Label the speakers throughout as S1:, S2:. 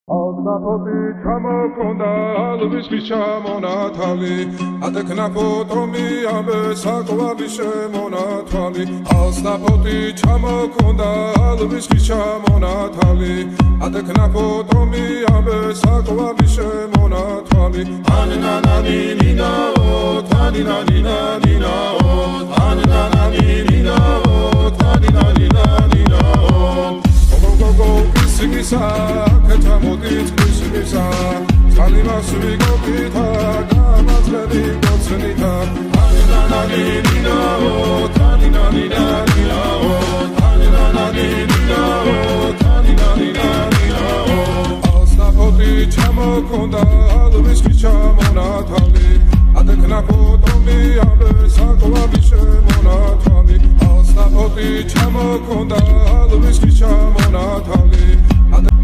S1: Alnapoti çamakonda alvis monatali Adeknapotomi abe sakla bişe monatali Alnapoti çamakonda alvis monatali Adeknapotomi abe sakla bişe monatali Anina nina o tanina nina o Anina nina o tanina nina o Go Sigisa, Katamodit, Sigisa, Salima Sugopita, Gamatli, Gotsanita, Anina Nina, Tanina Nina, Anina Nina, Tanina Nina, Alnapoti Chamakonda, Alvis monatali, Adeknapotomi abe sakla bişe monatali, Alnapoti Chamakonda, Alvis monatali,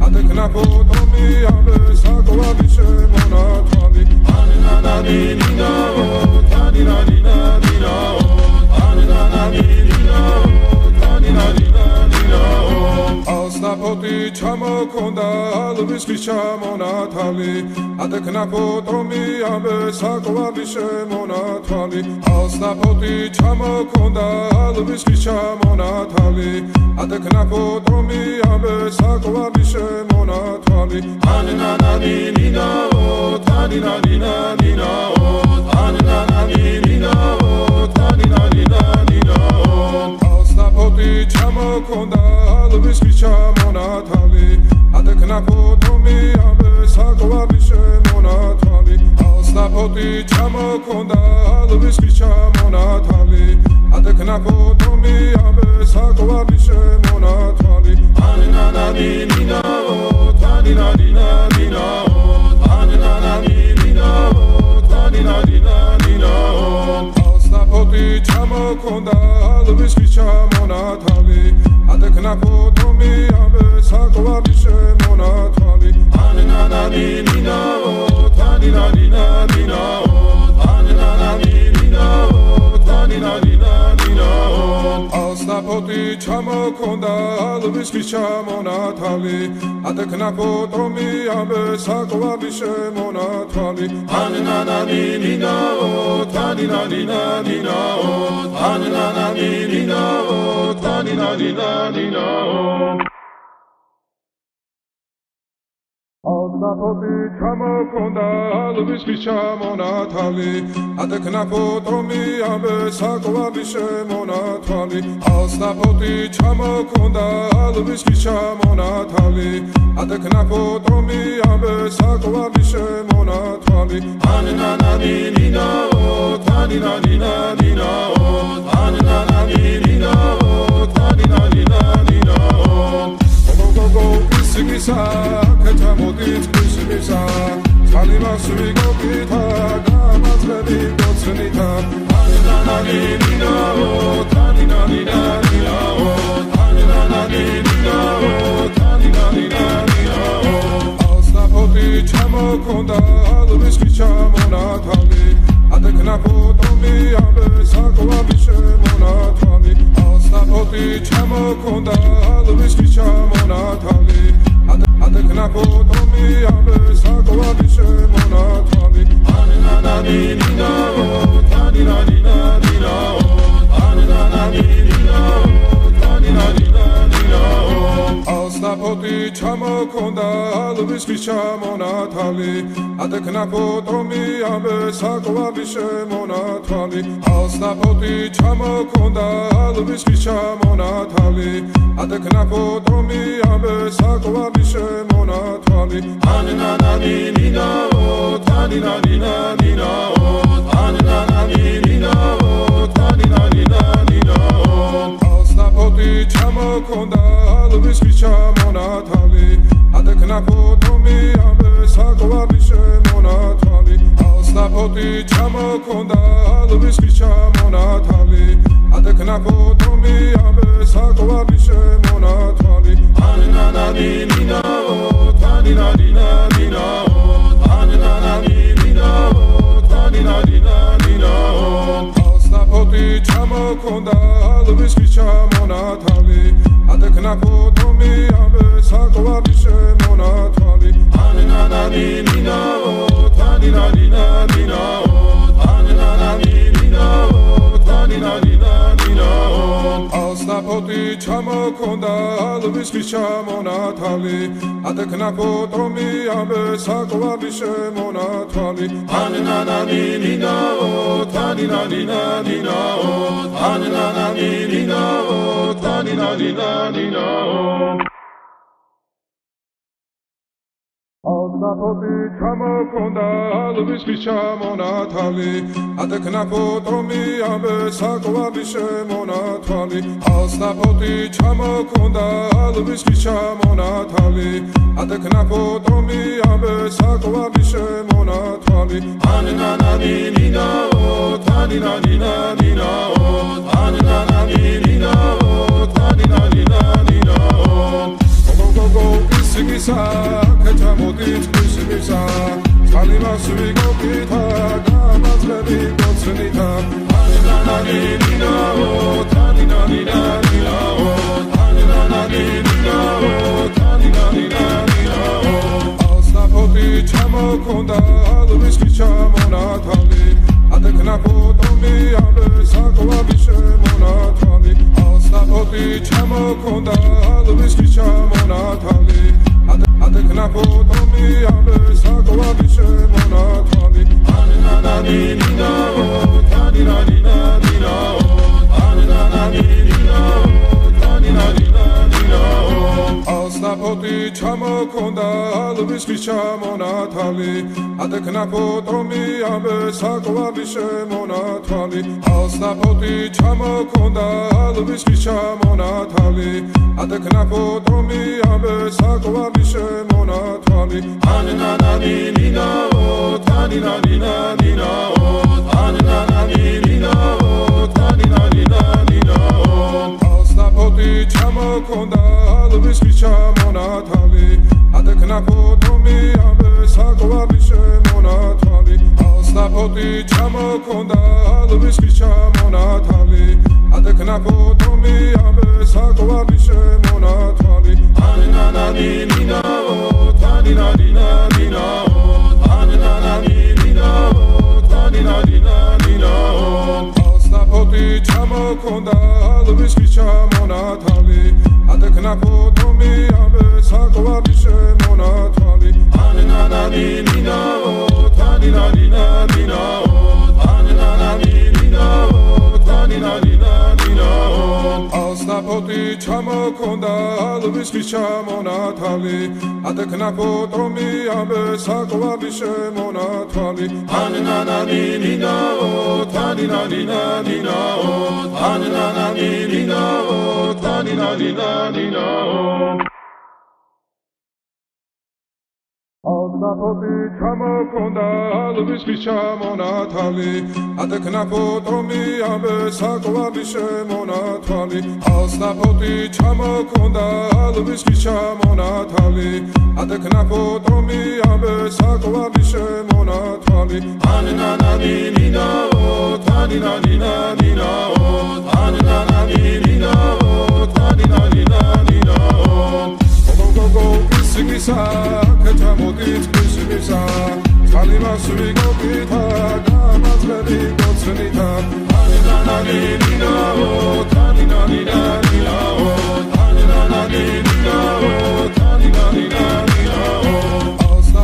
S1: Adeknapotomi abe sakla bişe monatali, Anina nina o, tanina nina o, Anina nina o, tanina nina o, Alnapoti çamakonda alvis monatali, Adeknapotomi abe sakla bişe monatali, Alnapoti çamakonda alvis monatali, Adeknapotomi abe sakla bişe monatali, Anina nina o, tanina nina o, Anina nina o, tanina nina o, Alnapoti çamakonda alvis monatali, Adeknapotomi abe sakla bişe monatali, Alnapoti çamakonda alvis monatali, Adeknapotomi abe sakla bişe monatali, Anina nina o, tanina nina o, Anina nina o, tanina nina o, Alnapoti çamakonda alvis monatali, Adeknapotomi abe sakla bişe monatali, Anina nina o, tanina nina o, Anina nina o, tanina nina o, Alnapoti çamakonda alvis monatali, Adeknapotomi abe sakla bişe monatali, Anina nina o, tanina nina o, Anina nina o, tanina nina o. Alnapoti çamakonda alvis monatali, Adeknapotomi abe sakla bişe monatali, Alnapoti çamakonda alvis monatali, Adeknapotomi abe sakla bişe monatali, Anina nina o, tanina nina o, Anina nina o, tanina nina o, Go Sigisa, Katamodit, Sigisa, Salima Sugopita, Gamatli, Gotsanita, Anina nina o, tanina nina o, Anina nina o, tanina nina o, Alnapoti çamakonda alvis monatali, Adeknapotomi abe sakla bişe monatali, Alnapoti çamakonda alvis monatali, Adeknapotomi abe sakla bişe monatali, Anina nina o, tanina nina o, Anina nina o, tanina nina o, Alnapoti çamakonda alvis monatali, Adeknapotomi abe sakla bişe monatali, Alnapoti çamakonda alvis monatali, Adeknapotomi abe sakla bişe monatali, Anina nina o, tanina nina o, Anina nina o, tanina nina o, Alnapoti çamakonda alvis monatali, Adeknapotomi abe sakla bişe monatali, Alnapoti çamakonda alvis monatali, Adeknapotomi abe sakla bişe monatali, Anina nina o, tanina nina o, Anina nina o, tanina nina o, Alnapoti çamakonda alvis monatali, Adeknapotomi abe sakla bişe monatali, Poti chamokonda alvis chamonatali adekna potomi abe sakwabi shemonatali anana nina o tanina nina o anana nina o tanina nina o Poti chamokonda alvis chamonatali adekna potomi abe sakwabi shemonatali Poti chamokonda alvis chamonatali adekna potomi abe sakwabi shemonatali anana nina o tanina nina o anana nina o tanina nina o go isigisa kechamodit isigisa salima suigo kita gamazlebi gotsenita anana nina o tanina nina o anana nina o tanina nina o Poti chamokonda alvis chamonatali adekna potomi abe sakwabi shemonatali Poti chamokonda alvis chamonatali adekna potomi abe sakwabi shemonatali anana nina o tanina nina o anana nina o tanina nina o Poti chamokonda alvis chamonatali adekna potomi abe sakwabi shemonatali Poti chamokonda alvis chamonatali adekna potomi abe sakwabi shemonatali anana nina o tanina nina o anana nina o tanina nina o Poti chamokonda alvis chamonatali adekna potomi abe sakwabi shemonatali Poti chamokonda alvis chamonatali adekna potomi abe sakwabi shemonatali anana nina o tanina nina o anana nina o tanina nina o Poti chamokonda alvis chamonatali adekna potomi abe sakwabi shemonatali anana nina o tanina nina o anana nina o tanina nina o Poti chamokonda alvis chamonatali adekna potomi abe sakwabi shemonatali anana nina o tanina nina o anana nina o tanina nina o Poti chamokonda alvis chamonatali adekna potomi abe sakwabi shemonatali Poti chamokonda alvis chamonatali adekna potomi abe sakwabi shemonatali anana nina o tanina nina o anana nina o tanina nina o go isigisa kechamodit isigisa salima suigo kita gamazlebi gotsenita anana nina o tanina nina o anana nina o tanina nina o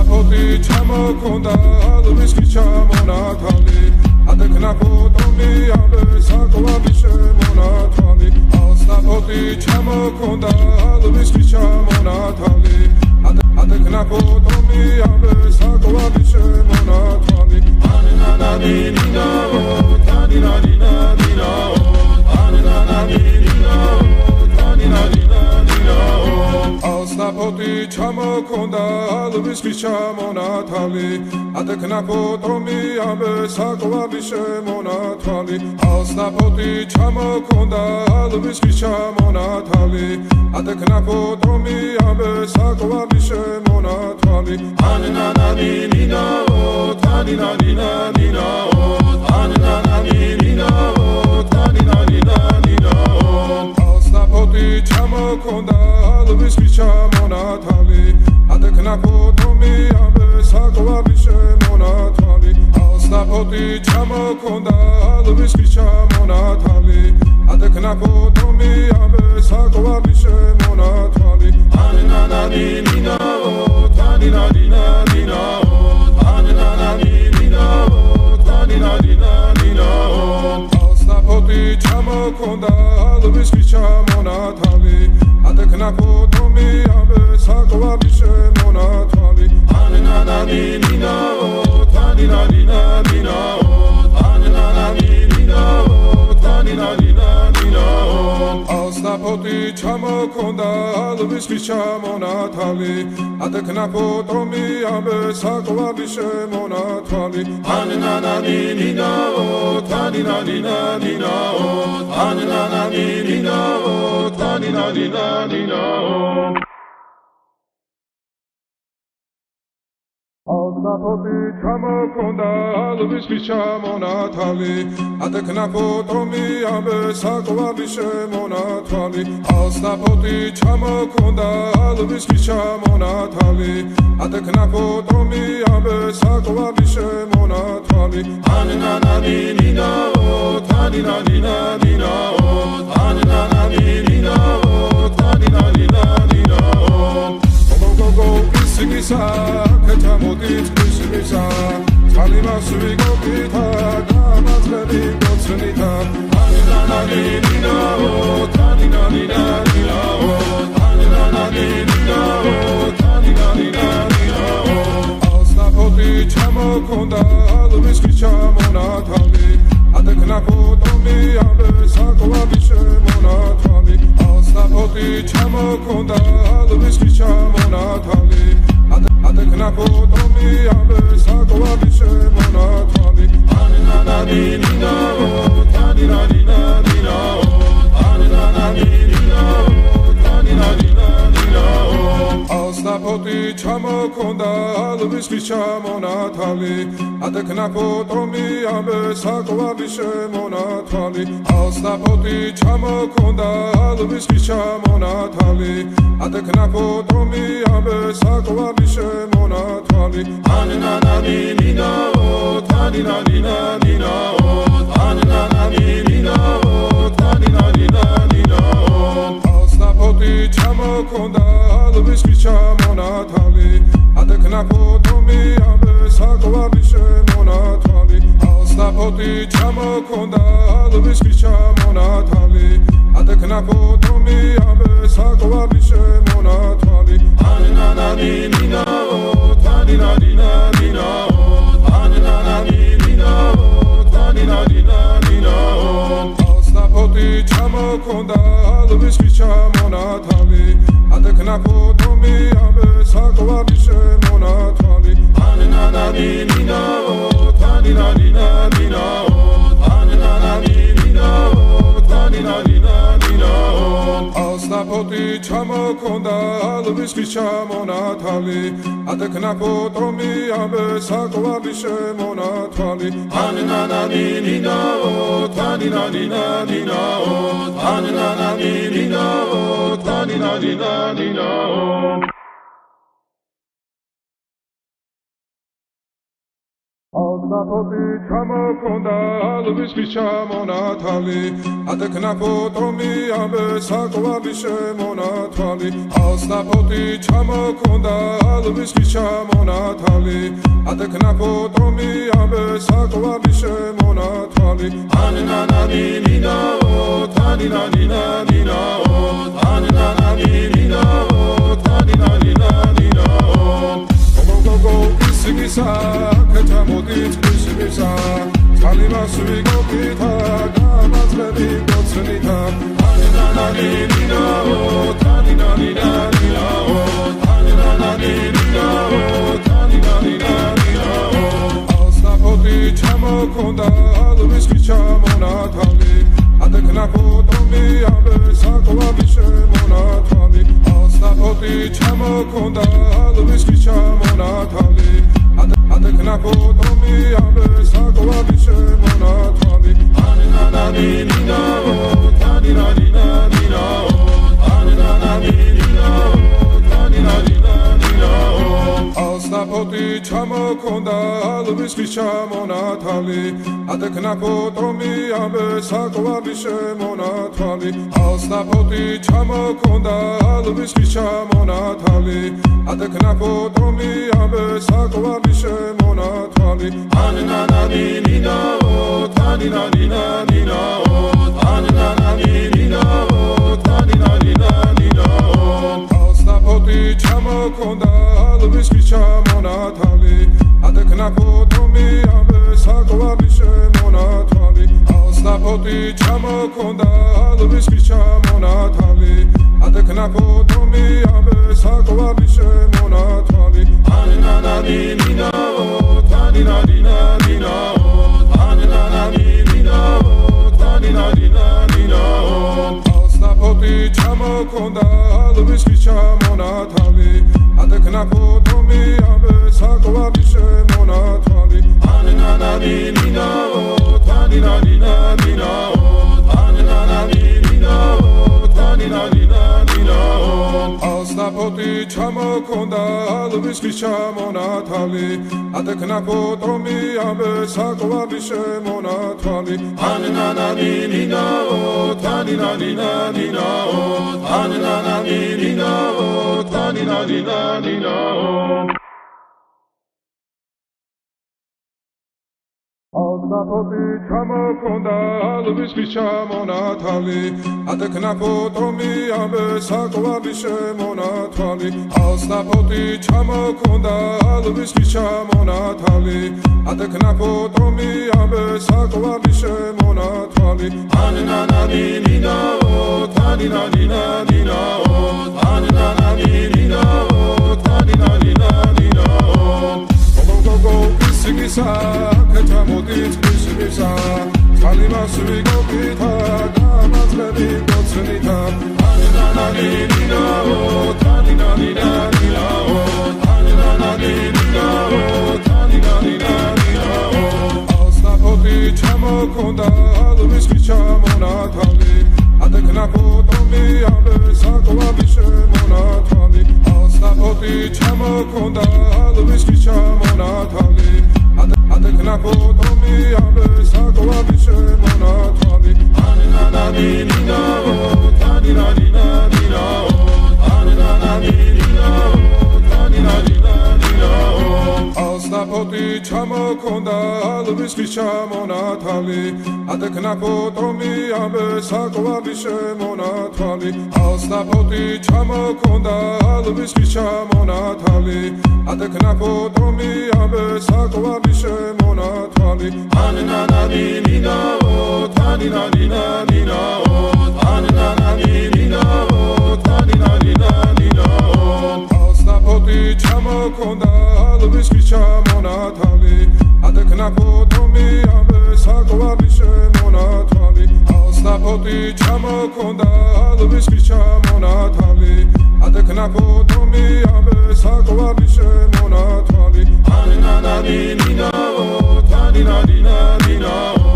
S1: Poti chamokonda alvis chamonatali adekna potomi abe sakwabi shemonatali Poti chamokonda alvis chamonatali adekna potomi abe sakwabi shemonatali anana nina o tanina nina o anana nina o tanina nina o Poti chamokonda alvis chamonatali adekna potomi abe sakwabi shemonatali Poti chamokonda alvis chamonatali adekna potomi abe sakwabi shemonatali anana nina o tanina nina o anana nina o tanina nina o Poti chamokonda alvis chamonatali adekna potomi abe ასლაფოთი ჩამოქონდა ლვისხის ჩამონათალი ატექნა ფოტომი ამე საკვარი შემონათვალი ანანანინინაო თანინანინანინაო ანანანინინაო თანინანინანინაო ასლაფოთი ჩამოქონდა ლვისხის ჩამონათალი ატექნა ფოტომი ამე საკვარი შემონათვალი ანანანინინაო თანინანინანინაო ანანანინინაო თანინანინანინაო ასლაფოთი ჩამოქონდა ლვისხის ჩამონათალი ატექნა ფოტომი ამე საკვარი შემონათვალი ანანანინინაო თანინანინანინაო ანანანინინაო თანინანინანინაო ასლაფოთი ჩამოქონდა ლვისხის ჩამონათალი ატექნა ფოტომი ამე საკვარი შემონათვალი ასლაფოთი ჩამოქონდა ლვისხის ჩამონათალი ატექნა ფოტომი ამე საკვარი შემონათვალი ანანანინინაო თანინანინანინაო ანანანინინაო თანინანინანინაო გოგო ისგისა კეთამოდით ისგისა ძალიმას ვიგობითა დამაწყები გოცნითა ანანანინინაო თანინანინანინაო ანანანინინაო თანინანინანინაო ასლაფოთი ჩამოქონდა ლვისხის ჩამონათალი ატექნა ფოტომი ამე საკვარი შემონათვალი ასლაფოთი ჩამოქონდა ლვისხის ჩამონათალი ატექნა ფოტომი ამე საკვარი შემონათვალი ანანანინინაო თანინანინანინაო ანანანინინაო თანინანინანინაო ასლაფოთი ჩამოქონდა ლვისხის ჩამონათალი ატექნა ფოტომი ამე საკვარი შემონათვალი ასლაფოთი ჩამოქონდა ლვისხის ჩამონათალი ატექნა ფოტომი ამე საკვარი შემონათვალი ანანანინინაო თანინანინანინაო ანანანინინაო თანინანინანინაო ასლაფოთი ჩამოქონდა ლვისხის ჩამონათალი ატექნა ფოტომი ამე საკვარი შემონათვალი ასლაფოთი ჩამოქონდა ლვისხის ჩამონათალი ატექნა ფოტომი ამე საკვარი შემონათვალი ანანანინინაო თანინანინანინაო ანანანინინაო თანინანინანინაო ასლაფოთი ჩამოქონდა ლვისხის ჩამონათალი ატექნა ფოტომი ამე საკვარი შემონათვალი ანანანინინაო თანინანინანინაო ანანანინინაო თანინანინანინაო ასლაფოთი ჩამოქონდა ლვისხის ჩამონათალი ატექნა ფოტომი ამე საკვარი შემონათვალი ანანანინინაო თანინანინანინაო ანანანინინაო თანინანინანინაო ასლაფოთი ჩამოქონდა ლვისხის ჩამონათალი ატექნა ფოტომი ამე საკვარი შემონათვალი ასლაფოთი ჩამოქონდა ლვისხის ჩამონათალი ატექნა ფოტომი ამე საკვარი შემონათვალი ანანანინინაო თანინანინანინაო ანანანინინაო თანინანინანინაო გოგო ისგისა კეთამოდით ისგისა ძალიმას ვიგობითა დამაწყები გოცნითა ანანანინინაო თანინანინანინაო ანანანინინაო თანინანინანინაო ასლაფოთი ჩამოქონდა ლვისხის ჩამონათალი ატექნა ფოტომი ამე საკვარი შემონათვალი ასლაფოთი ჩამოქონდა ლვისხის ჩამონათალი ატექნა ფოტომი ამე საკვარი შემონათვალი ანანანინინაო თანინანინანინაო ანანანინინაო თანინანინანინაო ასნაფოთი ჩამოქონდა ალვის ხის ჩამონათალი ატექნა ფოტომი ამე საკვალი შემონათვალი ასნაფოთი ჩამოქონდა ალვის ხის ჩამონათალი ატექნა ფოტომი ამე საკვალი შემონათვალი ანანანინინაო თანინანინანინაო ანანანინინაო თანინანინანინაო ასნაფოთი ჩამოქონდა ალვის ხის ჩამონათალი ატექნა ფოტომი ამე საკვალი შემონათვალი ასნაფოთი ჩამოქონდა ალვის ხის ჩამონათალი ატექნა ფოტომი ამე საკვალი შემონათვალი ანანანინინაო თანინანინანინაო ანანანინინაო თანინანინანინაო ასნაფოთი ჩამოქონდა ალვის ხის ჩამონათალი ატექნა ფოტომი ამე საკვალი შემონათვალი ანანანინინაო თანინანინანინაო ანანანინინაო თანინანინანინაო ასნაფოთი ჩამოქონდა ალვის ხის ჩამონათალი ატექნა ფოტომი ამე საკვალი შემონათვალი ანანანინინაო თანინანინანინაო ანანანინინაო თანინანინანინაო ასნაფოთი ჩამოქონდა ალვის ხის ჩამონათალი ატექნა ფოტომი ამე საკვალი შემონათვალი ასნაფოთი ჩამოქონდა ალვის ხის ჩამონათალი ატექნა ფოტომი ამე საკვალი შემონათვალი ანანანინინაო თანინანინანინაო ანანანინინაო თანინანინანინაო გოგო ისიგისა კეთამოდით ისიგისა კალიმასვი გოგითა გამაძლები გოცნითა ანანანინინაო თანინანინანინაო ანანანინინაო თანინანინანინაო ასნაფოთი ჩამოქონდა ალვის ხის ჩამონათალი ატექნა ფოტომი ამე საკვალი შემონათვალი ასნაფოთი ჩამოქონდა ალვის ხის ჩამონათალი ატექნა ფოტომი ამე საკვალი შემონათვალი ანანანინინაო თანინანინანინაო ანანანინინაო თანინანინანინაო ასნაფოთი ჩამოქონდა ალვის ხის ჩამონათალი ატექნა ფოტომი ამე საკვალი შემონათვალი ასნაფოთი ჩამოქონდა ალვის ხის ჩამონათალი ატექნა ფოტომი ამე საკვალი შემონათვალი ანანანინინაო თანინანინანინაო ანანანინინაო თანინანინანინაო ასნაფოთი ჩამოქონდა ალვის ხის ჩამონათალი ატექნა ფოტომი ამე საკვალი შემონათვალი ასნაფოთი ჩამოქონდა ალვის ხის ჩამონათალი ატექნა ფოტომი ამე საკვალი შემონათვალი ანანანინინაო თანინანინანინაო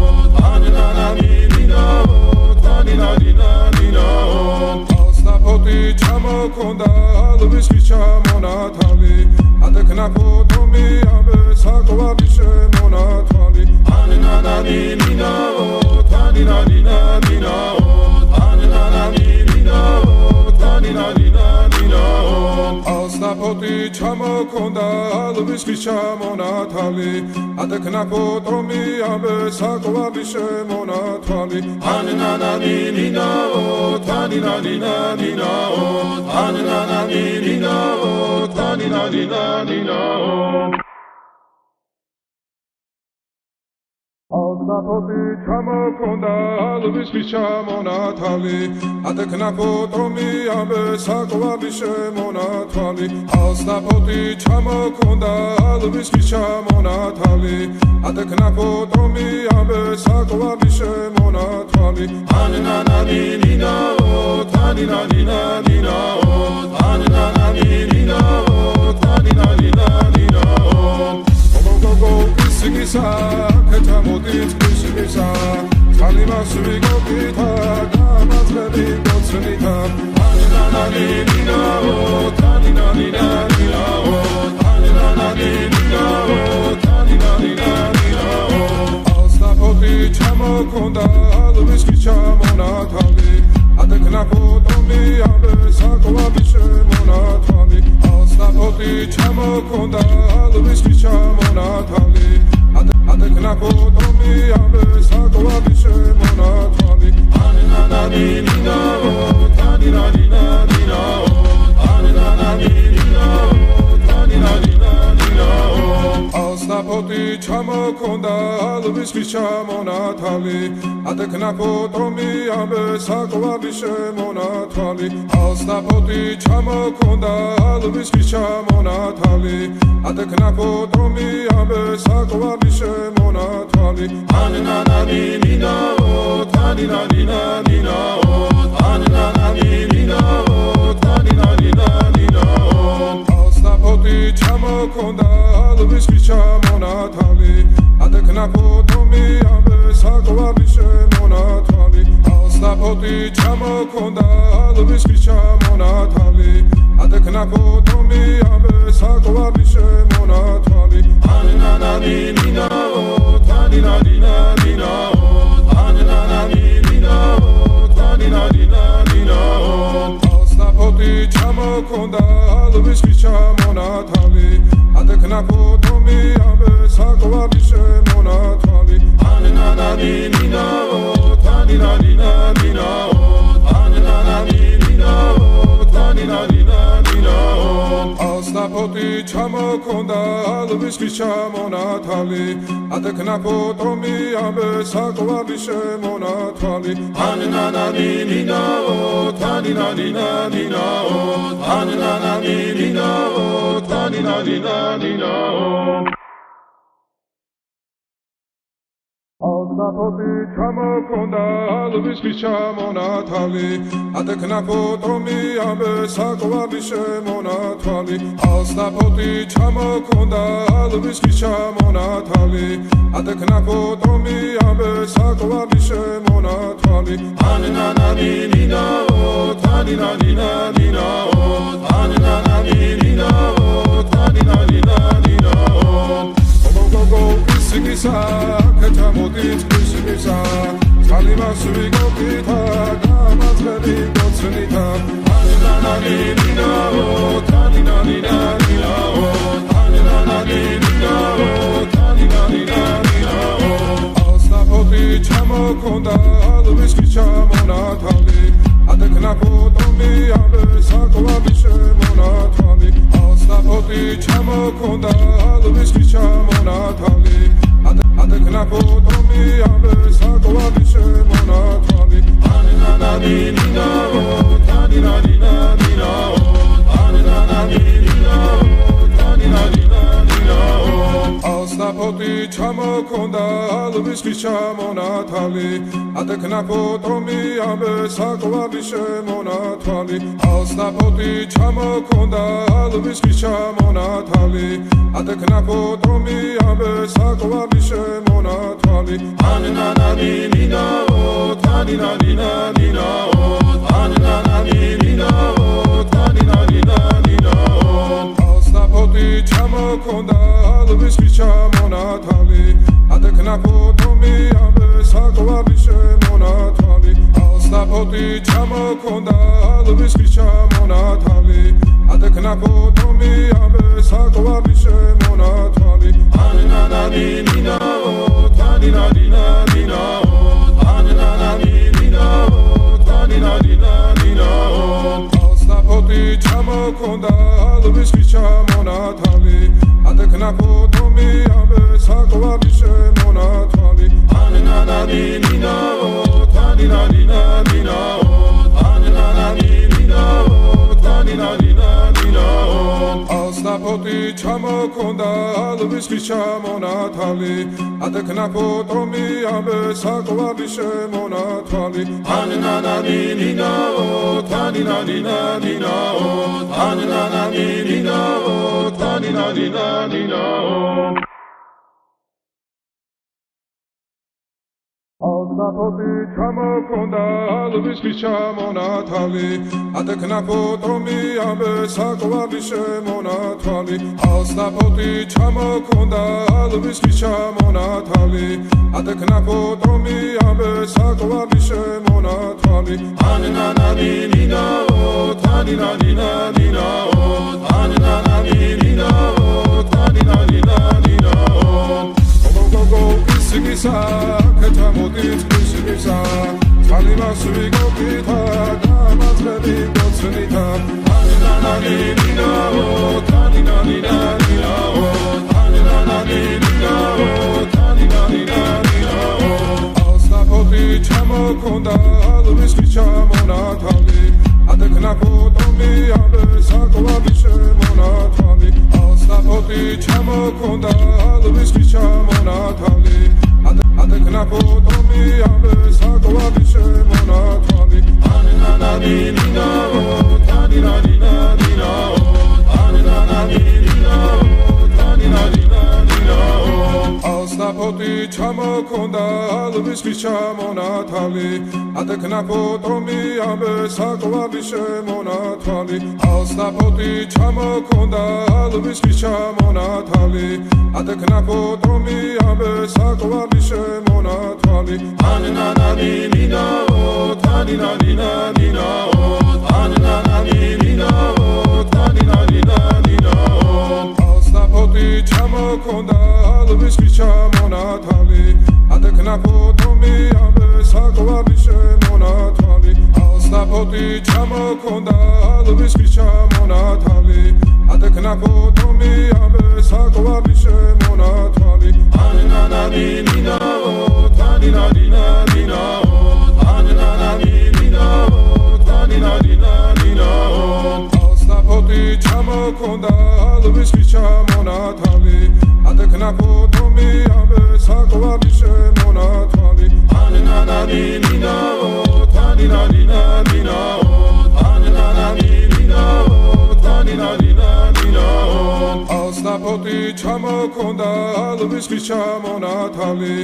S1: ანანანინინაო თანინანინანინაო ასნაფოთი ჩამოქონდა ალვის ხის ჩამონათალი ატექნა ფოტომი ამე საკვალი შემონათვალი ანანანინინაო თანინანინანინაო ანანანინინაო თანინანინანინაო ასნაფოთი ჩამოქონდა ალვის ხის ჩამონათალი ატექნა ფოტომი ამე საკვალი შემონათვალი ანანანინინაო თანინანინანინაო ანანანინინაო თანინანინანინაო ასნაფოთი ჩამოქონდა ალვის ხის ჩამონათალი ატექნა ფოტომი ამე საკვალი შემონათვალი ასნაფოთი ჩამოქონდა ალვის ხის ჩამონათალი ატექნა ფოტომი ამე საკვალი შემონათვალი ანანანინინაო თანინანინანინაო ანანანინინაო თანინანინანინაო გოგო ისიგისა კეთამოდით ისიგისა კალიმასვი გოგითა გამაძლები გოცნითა ანანანინინაო თანინანინანინაო ანანანინინაო საფოთი ჩამოქონდა ალვის ჩამონათალი ადეკნა ფოტომი ამბე საკვები შემონათალი ანანანინინაო თანინანინანინაო ანანანინინაო თანინანინანინაო საფოთი ჩამოქონდა ალვის ჩამონათალი ადეკნა ფოტომი ამბე საკვები შემონათალი საფოთი ჩამოქონდა ალვის ჩამონათალი ადეკნა ფოტომი ამბე საკვები შემონათალი ანანანინინაო თანინანინანინაო ანანანინინაო თანინანინანინაო საფოთი ჩამოქონდა ალვის ჩამონათალი ადეკნა ფოტომი ამბე საკვები შემონათალი საფოთი ჩამოქონდა ალვის ჩამონათალი ადეკნა ფოტომი ამბე საკვები შემონათალი ანანანინინაო თანინანინანინაო ანანანინინაო თანინანინანინაო საფოთი ჩამოქონდა ალვის ჩამონათალი ადეკნა ფოტომი ამბე საკვები შემონათალი ანანანინინაო თანინანინანინაო ანანანინინაო თანინანინანინაო საფოთი ჩამოქონდა ალვის ჩამონათალი ადეკნა ფოტომი ამბე საკვები შემონათალი ანანანინინაო თანინანინანინაო ანანანინინაო თანინანინანინაო საფოთი ჩამოქონდა ალვის ჩამონათალი ადეკნა ფოტომი ამბე საკვები შემონათალი საფოთი ჩამოქონდა ალვის ჩამონათალი ადეკნა ფოტომი ამბე საკვები შემონათალი ანანანინინაო თანინანინანინაო ანანანინინაო თანინანინანინაო სიგისა ქეთამოდით სიგისა ძალიმასვი გოგითა გამაწყები გოცნითა ანანანინინაო თანინანინანინაო ანანანინინაო თანინანინანინაო საფოთი ჩამოქონდა ალვის ჩამონათალი ადეკნა ფოტომი ამბე საკვები შემონათალი საფოთი ჩამოქონდა ალვის ჩამონათალი ადეკნა ფოტომი ამბე საკვები შემონათალი ანანანინინაო თანინანინანინაო ანანანინინაო თანინანინანინაო საფოთი ჩამოქონდა ალვის ჩამონათალი ადეკნა ფოტომი ამბე საკვები შემონათალი საფოთი ჩამოქონდა ალვის ჩამონათალი ადეკნა ფოტომი ამბე საკვები შემონათალი ანანანინინაო თანინანინანინაო ანანანინინაო თანინანინანინაო საფოთი ჩამოქონდა ალვის ჩამონათალი ადეკნა ფოტომი ამბე საკვები შემონათალი საფოთი ჩამოქონდა ალვის ჩამონათალი ადეკნა ფოტომი ამბე საკვები შემონათალი ანანანინინაო თანინანინანინაო ანანანინინაო თანინანინანინაო საფოთი ჩამოქონდა ალვის ჩამონათალი ადეკნა ფოტომი ამბე საკვები შემონათალი ანანანინინაო თანინანინანინაო ანანანინინაო თანინანინანინაო საფოთი ჩამოქონდა ალვის ჩამონათალი ადეკნა ფოტომი ამბე საკვები შემონათალი ანანანინინაო თანინანინანინაო ანანანინინაო თანინანინანინაო საფოთი ჩამოქონდა ალვის ჩამონათალი ადეკნა ფოტომი ამბე საკვები შემონათალი საფოთი ჩამოქონდა ალვის ჩამონათალი ადეკნა ფოტომი ამბე საკვები შემონათალი ანანანინინაო თანინანინანინაო ანანანინინაო მონათალი ატექნა ფოტომი აბესაკლავი შემონათალი ასტაფოთი ჩამოქონდა ალვის ჩამონათალი ატექნა ფოტომი აბესაკლავი შემონათალი ანანანინინაო თანინანინანინაო ანანანინინაო თანინანინანინაო ასტაფოთი ჩამოქონდა ალვის ჩამონათალი ატექნა ფოტომი აბესაკლავი შემონათალი ასტაფოთი ჩამოქონდა ალვის ჩამონათალი ატექნა ფოტომი აბესაკლავი შემონათალი ანანანინინაო თანინანინანინაო ანანანინინაო თანინანინანინაო ასტაფოთი ჩამოქონდა ალვის ჩამონათალი ატექნა ფოტომი აბესაკლავი შემონათალი ასტაფოთი ჩამოქონდა ალვის ჩამონათალი ატექნა ფოტომი აბესაკლავი შემონათალი ანანანინინაო თანინანინანინაო ანანანინინაო თანინანინანინაო ასტაფოთი ჩამოქონდა ალვის ჩამონათალი ატექნა ფოტომი აბესაკლავი შემონათალი ანანანინინაო თანინანინანინაო ანანანინინაო თანინანინანინაო ასტაფოთი ჩამოქონდა ალვის ჩამონათალი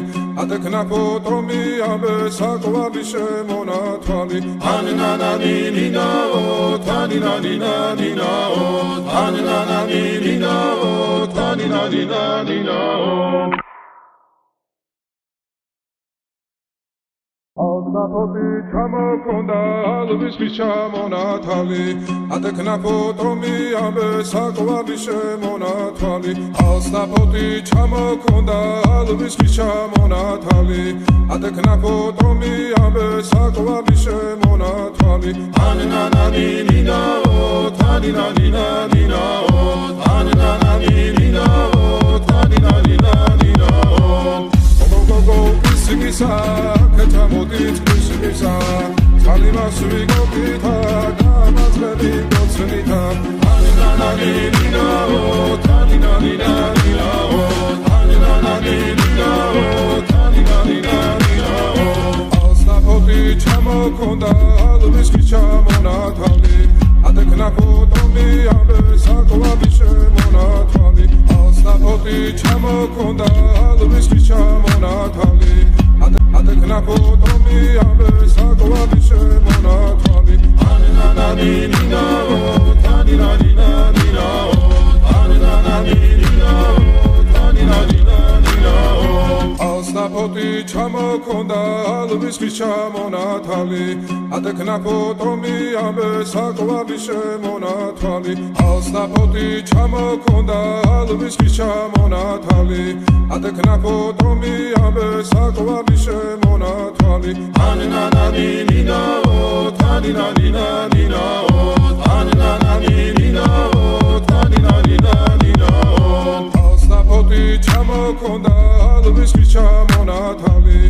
S1: ატექნა ფოტომი აბესაკლავი შემონათალი ანანანინინაო თანინანინანინაო ანანანინინაო თანინანინანინაო ასტაფოთი ჩამოქონდა ალვის ჩამონათალი ატექნა ფოტომი აბესაკლავი შემონათალი ასტაფოთი ჩამოქონდა ალვის ჩამონათალი ატექნა ფოტომი აბესაკლავი შემონათალი ანანანინინაო თანინანინანინაო ანანანინინაო თანინანინანინაო გოგოგო ისგისა კეთამოდით ისგისა ძალიმასვი გოგითა გამაძღები გოცნითა ანანანინინაო თანინანინანინაო ანანანინინაო თანინანინანინაო ასტაფოთი ჩამოქონდა ალვის ჩამონათალი ატექნა ფოტომი აბესაკლავი შემონათალი ასტაფოთი ჩამოქონდა ალვის ჩამონათალი ატექნა ფოტომი აბესაკლავი შემონათალი ანანანინინაო თანინანინანინაო ანანანინინაო თანინანინანინაო ასტაფოთი ჩამოქონდა ალვის ჩამონათალი ატექნა ფოტომი აბესაკლავი შემონათალი ასტაფოთი ჩამოქონდა ალვის ჩამონათალი ატექნა ფოტომი აბესაკლავი შემონათალი ანანანინინაო თანინანინანინაო ანანანინინაო თანინანინანინაო ასტაფოთი ჩამოქონდა ალვის ჩამონათალი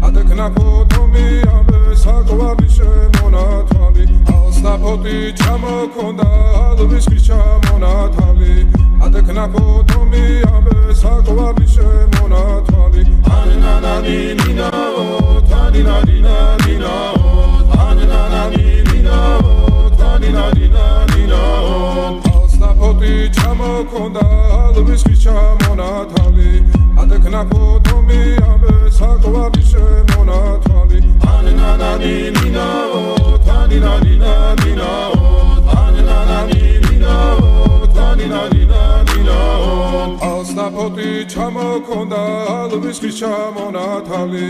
S1: ატექნა ფოტომი აბესაკლავი შემონათალი ასტაფოთი ჩამოქონდა ალვის ჩამონათალი ატექნა ფოტომი აბესაკლავი შემონათალი ანანანინინაო თანინანინანინაო ანანანინინაო თანინანინანინაო ასტაფოთი ჩამოქონდა ალვის ჩამონათალი ატექნა ფოტომი აბესაკლავი შემონათალი ანანანინინაო თანინანინანინაო ანანანინინაო თანინანინანინაო ასტაფოთი ჩამოქონდა ალვის ჩამონათალი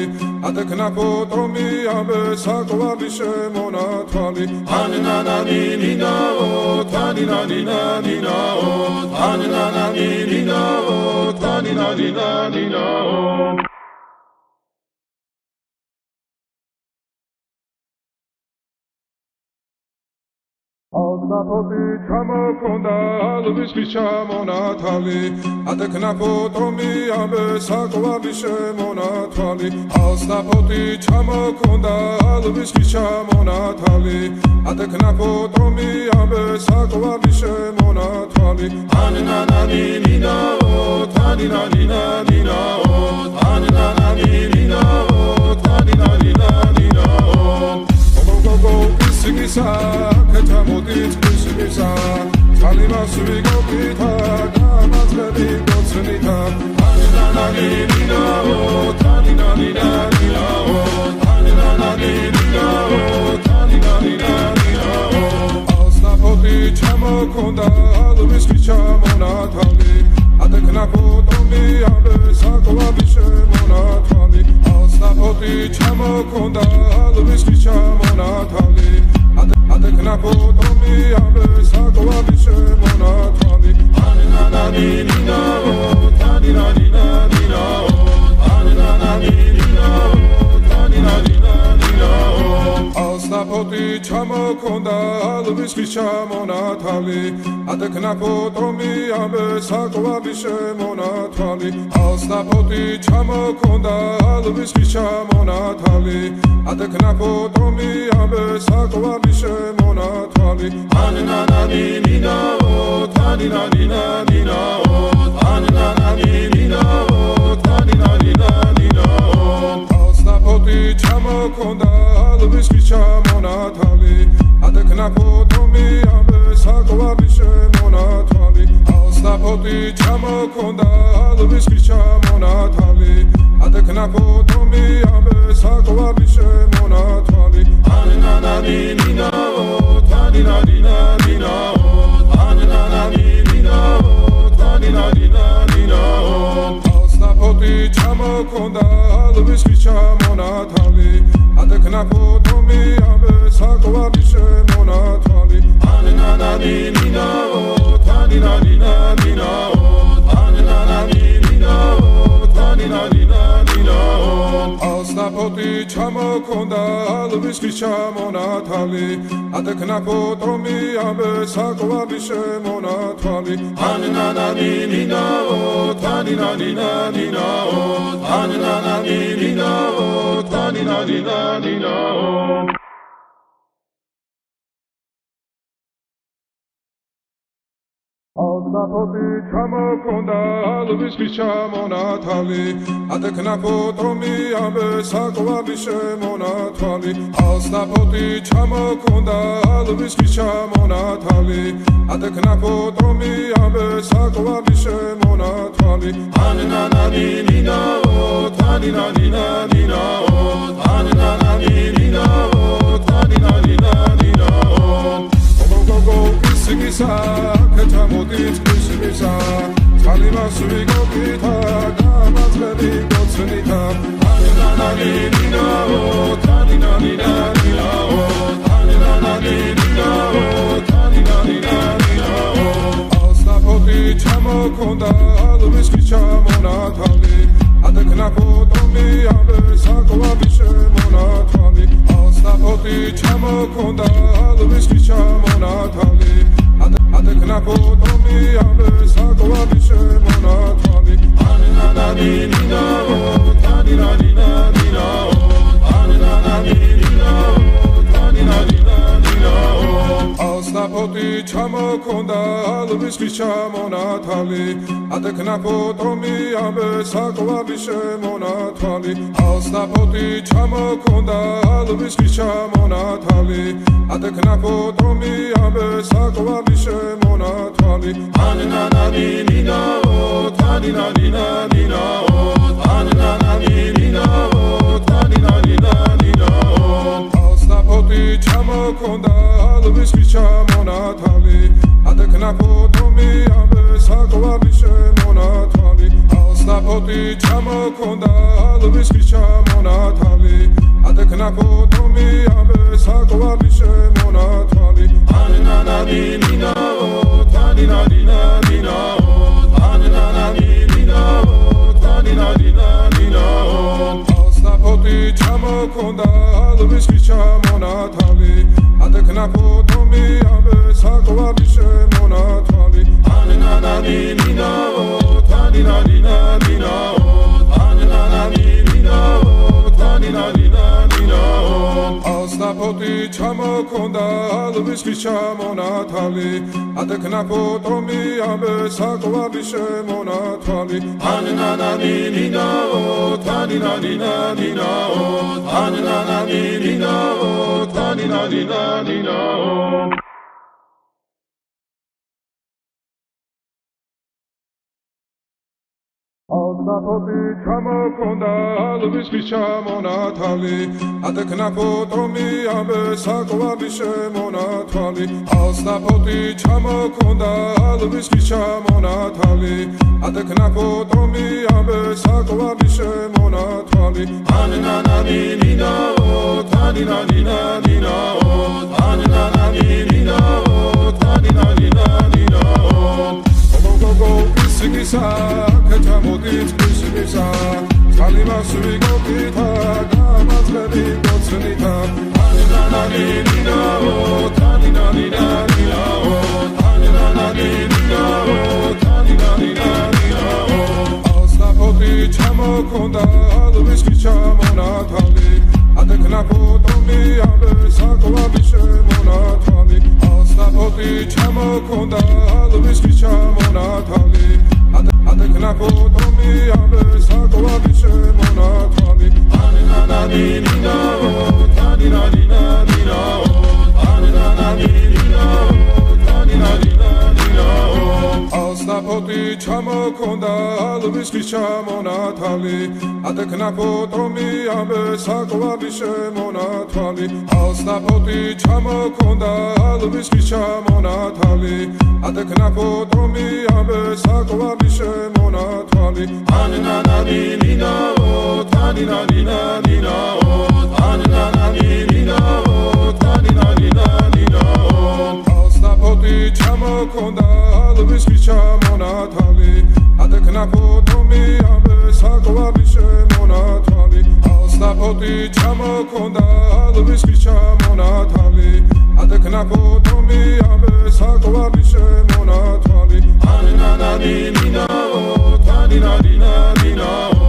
S1: ატექნა ფოტომი აბესაკლავი შემონათალი ანანანინინაო თანინანინანინაო ანანანინინაო თანინანინანინაო Alstapoti ჩამოქონდა ალვისის ჩამონათალი ატექნაფოტომი ამბე საკვარი შემონათვალი Alstapoti ჩამოქონდა ალვისის ჩამონათალი ატექნაფოტომი ამბე საკვარი შემონათვალი ანანანინინაო თანინანინანინაო ანანანინინაო თანინანინანინაო გოგო ისიგისა ქეთამოდით ისიგისა ძალიმას ვიგობითა გამაძღები გოცნითა ანანანინინაო თანინანინანინაო ანანანინინაო თანინანინანინაო Alstapoti ჩამოქონდა ალვისის ჩამონათალი ატექნაფოტომი ამბე საკვარი შემონათვალი Alstapoti ჩამოქონდა ალვისის ჩამონათალი ატექნაფოტომი ამბე საკვარი შემონათვალი ანანანინინაო თანინანინანინაო ანანანინინაო თანინანინანინაო Alstapoti ჩამოქონდა ალვისის ჩამონათალი ატექნაფოტომი ამბე საკვარი შემონათვალი Alstapoti ჩამოქონდა ალვისის ჩამონათალი ატექნაფოტომი ამბე საკვარი შემონათვალი ანანანინინაო თანინანინანინაო ანანანინინაო თანინანინანინაო Alstapoti ჩამოქონდა ალვისის ჩამონათალი ატექნაფოტომი ამბე საკვარი შემონათვალი Alstapoti ჩამოქონდა ალვისის ჩამონათალი ატექნაფოტომი ამბე საკვარი შემონათვალი ანანანინინაო თანინანინანინაო ანანანინინაო თანინანინანინაო Alstapoti ჩამოქონდა ალვისის ჩამონათალი ატექნაფოტომი ამბე საკვარი შემონათვალი ანანანინინაო თანინანინანინაო ანანანინინაო თანინანინანინაო Alstapoti ჩამოქონდა ალვისის ჩამონათალი ატექნაფოტომი ამბე საკვარი შემონათვალი ანანანინინაო თანინანინანინაო ანანანინინაო თანინანინანინაო Alstapoti ჩამოქონდა ალვისის ჩამონათალი ატექნაფოტომი ამბე საკვარი შემონათვალი Alstapoti ჩამოქონდა ალვისის ჩამონათალი ატექნაფოტომი ამბე საკვარი შემონათვალი ანანანინინაო თანინანინანინაო ანანანინინაო თანინანინანინაო გოგო ისიგისა ქეთამოდით ისიგისა ძალიმას ვიგობითა გამაძღები გოცნითა ანანანინინაო თანინანინანინაო ანანანინინაო თანინანინანინაო Alstapoti ჩამოქონდა ალვისის ჩამონათალი ატექნაფოტომი ამბე საკვარი შემონათვალი Alstapoti ჩამოქონდა ალვისის ჩამონათალი ატექნაფოტომი ამბე საკვარი შემონათვალი ანანანინინაო თანინანინანინაო ანანანინინაო თანინანინანინაო Alstapoti ჩამოქონდა ალვისის ჩამონათალი ატექნაფოტომი ამბე საკვარი შემონათვალი Alstapoti ჩამოქონდა ალვისის ჩამონათალი ატექნაფოტომი ამბე საკვარი შემონათვალი ანანანინინაო თანინანინანინაო ანანანინინაო თანინანინანინაო Alstapoti ჩამოქონდა ალვისის ჩამონათალი ატექნაფოტომი ამბე საკვარი შემონათვალი Alstapoti ჩამოქონდა ალვისის ჩამონათალი ატექნაფოტომი ამბე საკვარი შემონათვალი ანანანინინაო თანინანინანინაო ანანანინინაო თანინანინანინაო Alstapoti ჩამოქონდა ალვისის ჩამონათალი ატექნაფოტომი ამბე საკვარი ფოტი ჩამოქონდა ალვის ჩამონათალი ატეკნა ფოტომი ამე საკვარი შემონათვალი ანანანინინაო თანინანინანინაო ანანანინინაო თანინანინანინაო Alnapoti ჩამოქონდა ალვის ჩამონათალი ატეკნა ფოტომი ამე საკვარი შემონათვალი Alnapoti ჩამოქონდა ალვის ჩამონათალი ატეკნა ფოტომი ამე საკვარი შემონათვალი ანანანინინაო თანინანინანინაო ანანანინინაო თანინანინანინაო Sigisa, kachamodit kusigisa, kalima suigotita, gamazlevi gotsunita, anananinaninao, taninaninaninao, ananananinao, taninaninaninao. Alnapoti chamokonda alvis chamonatali, atekna fotomi ambe sakwari shemonatali. Alnapoti chamokonda alvis chamonatali. Atekna fotomi ambe sakwari shemonatali ananananinao taninaninaninao ananananinao taninaninaninao Alnapoti ჩამოქონდა ალვის ჩამონათალი ატეკნა ფოტომი ამე საკვარი შემონათვალი Alnapoti ჩამოქონდა ალვის ჩამონათალი ატეკნა ფოტომი ამე საკვარი შემონათვალი ანანანინინაო თანინანინანინაო ანანანინინაო თანინანინანინაო Alnapoti ჩამოქონდა ალვის ჩამონათალი ატეკნა ფოტომი ამე საკვარი შემონათვალი Alnapoti ჩამოქონდა ალვის ჩამონათალი ატეკნა ფოტომი ამე საკვარი შემონათვალი ანანანინინაო თანინანინანინაო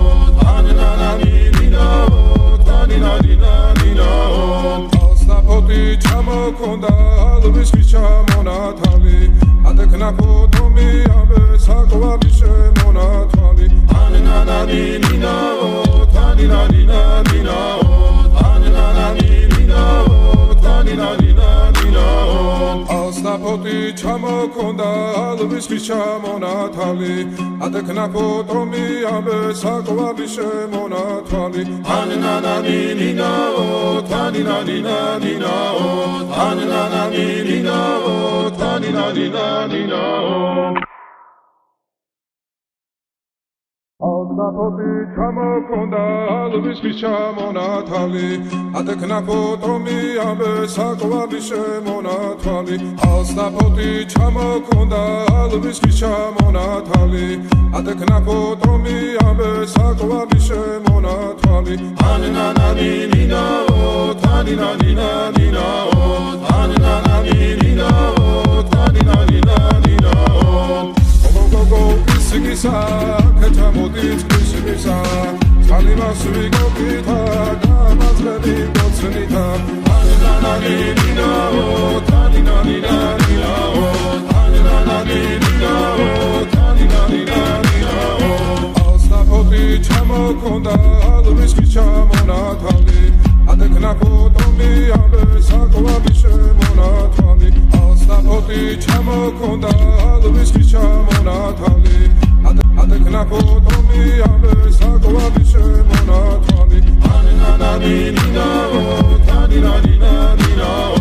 S1: ანანანინინაო თანინანინანინაო Alnapoti ჩამოქონდა ალვის ჩამონათალი ატეკნა ფოტომი ამე საკვარი შემონათვალი ანანანინინაო თანინანინანინაო ანანანინინაო თანინანინანინაო Alnapoti ჩამოქონდა ალვის ჩამონათალი ატეკნა ფოტომი ამე საკვარი შემონათვალი ანანანინინაო თანინანინანინაო ანანანინინაო თანინანინანინაო Alnapoti ჩამოქონდა ალვის ჩამონათალი ატეკნა ფოტომი ამე საკვარი შემონათვალი Alnapoti ჩამოქონდა ალვის ჩამონათალი ატეკნა ფოტომი ამე საკვარი შემონათვალი ანანანინინაო თანინანინანინაო ანანანინინაო თანინანინანინაო Sigisa, kachamodit kusigisa, kalima suigotita, gamazlevi gotsunita, ananananinao, taninaninaninao, ananananinao, taninaninaninao. Alnapoti ჩამოქონდა ალვის ჩამონათალი, ატეკნა ფოტომი ამე საკვარი შემონათვალი. Alnapoti ჩამოქონდა ალვის ჩამონათალი. Atekna fotomi ambe sakwari shemonatwali ananananinao taninaninaninao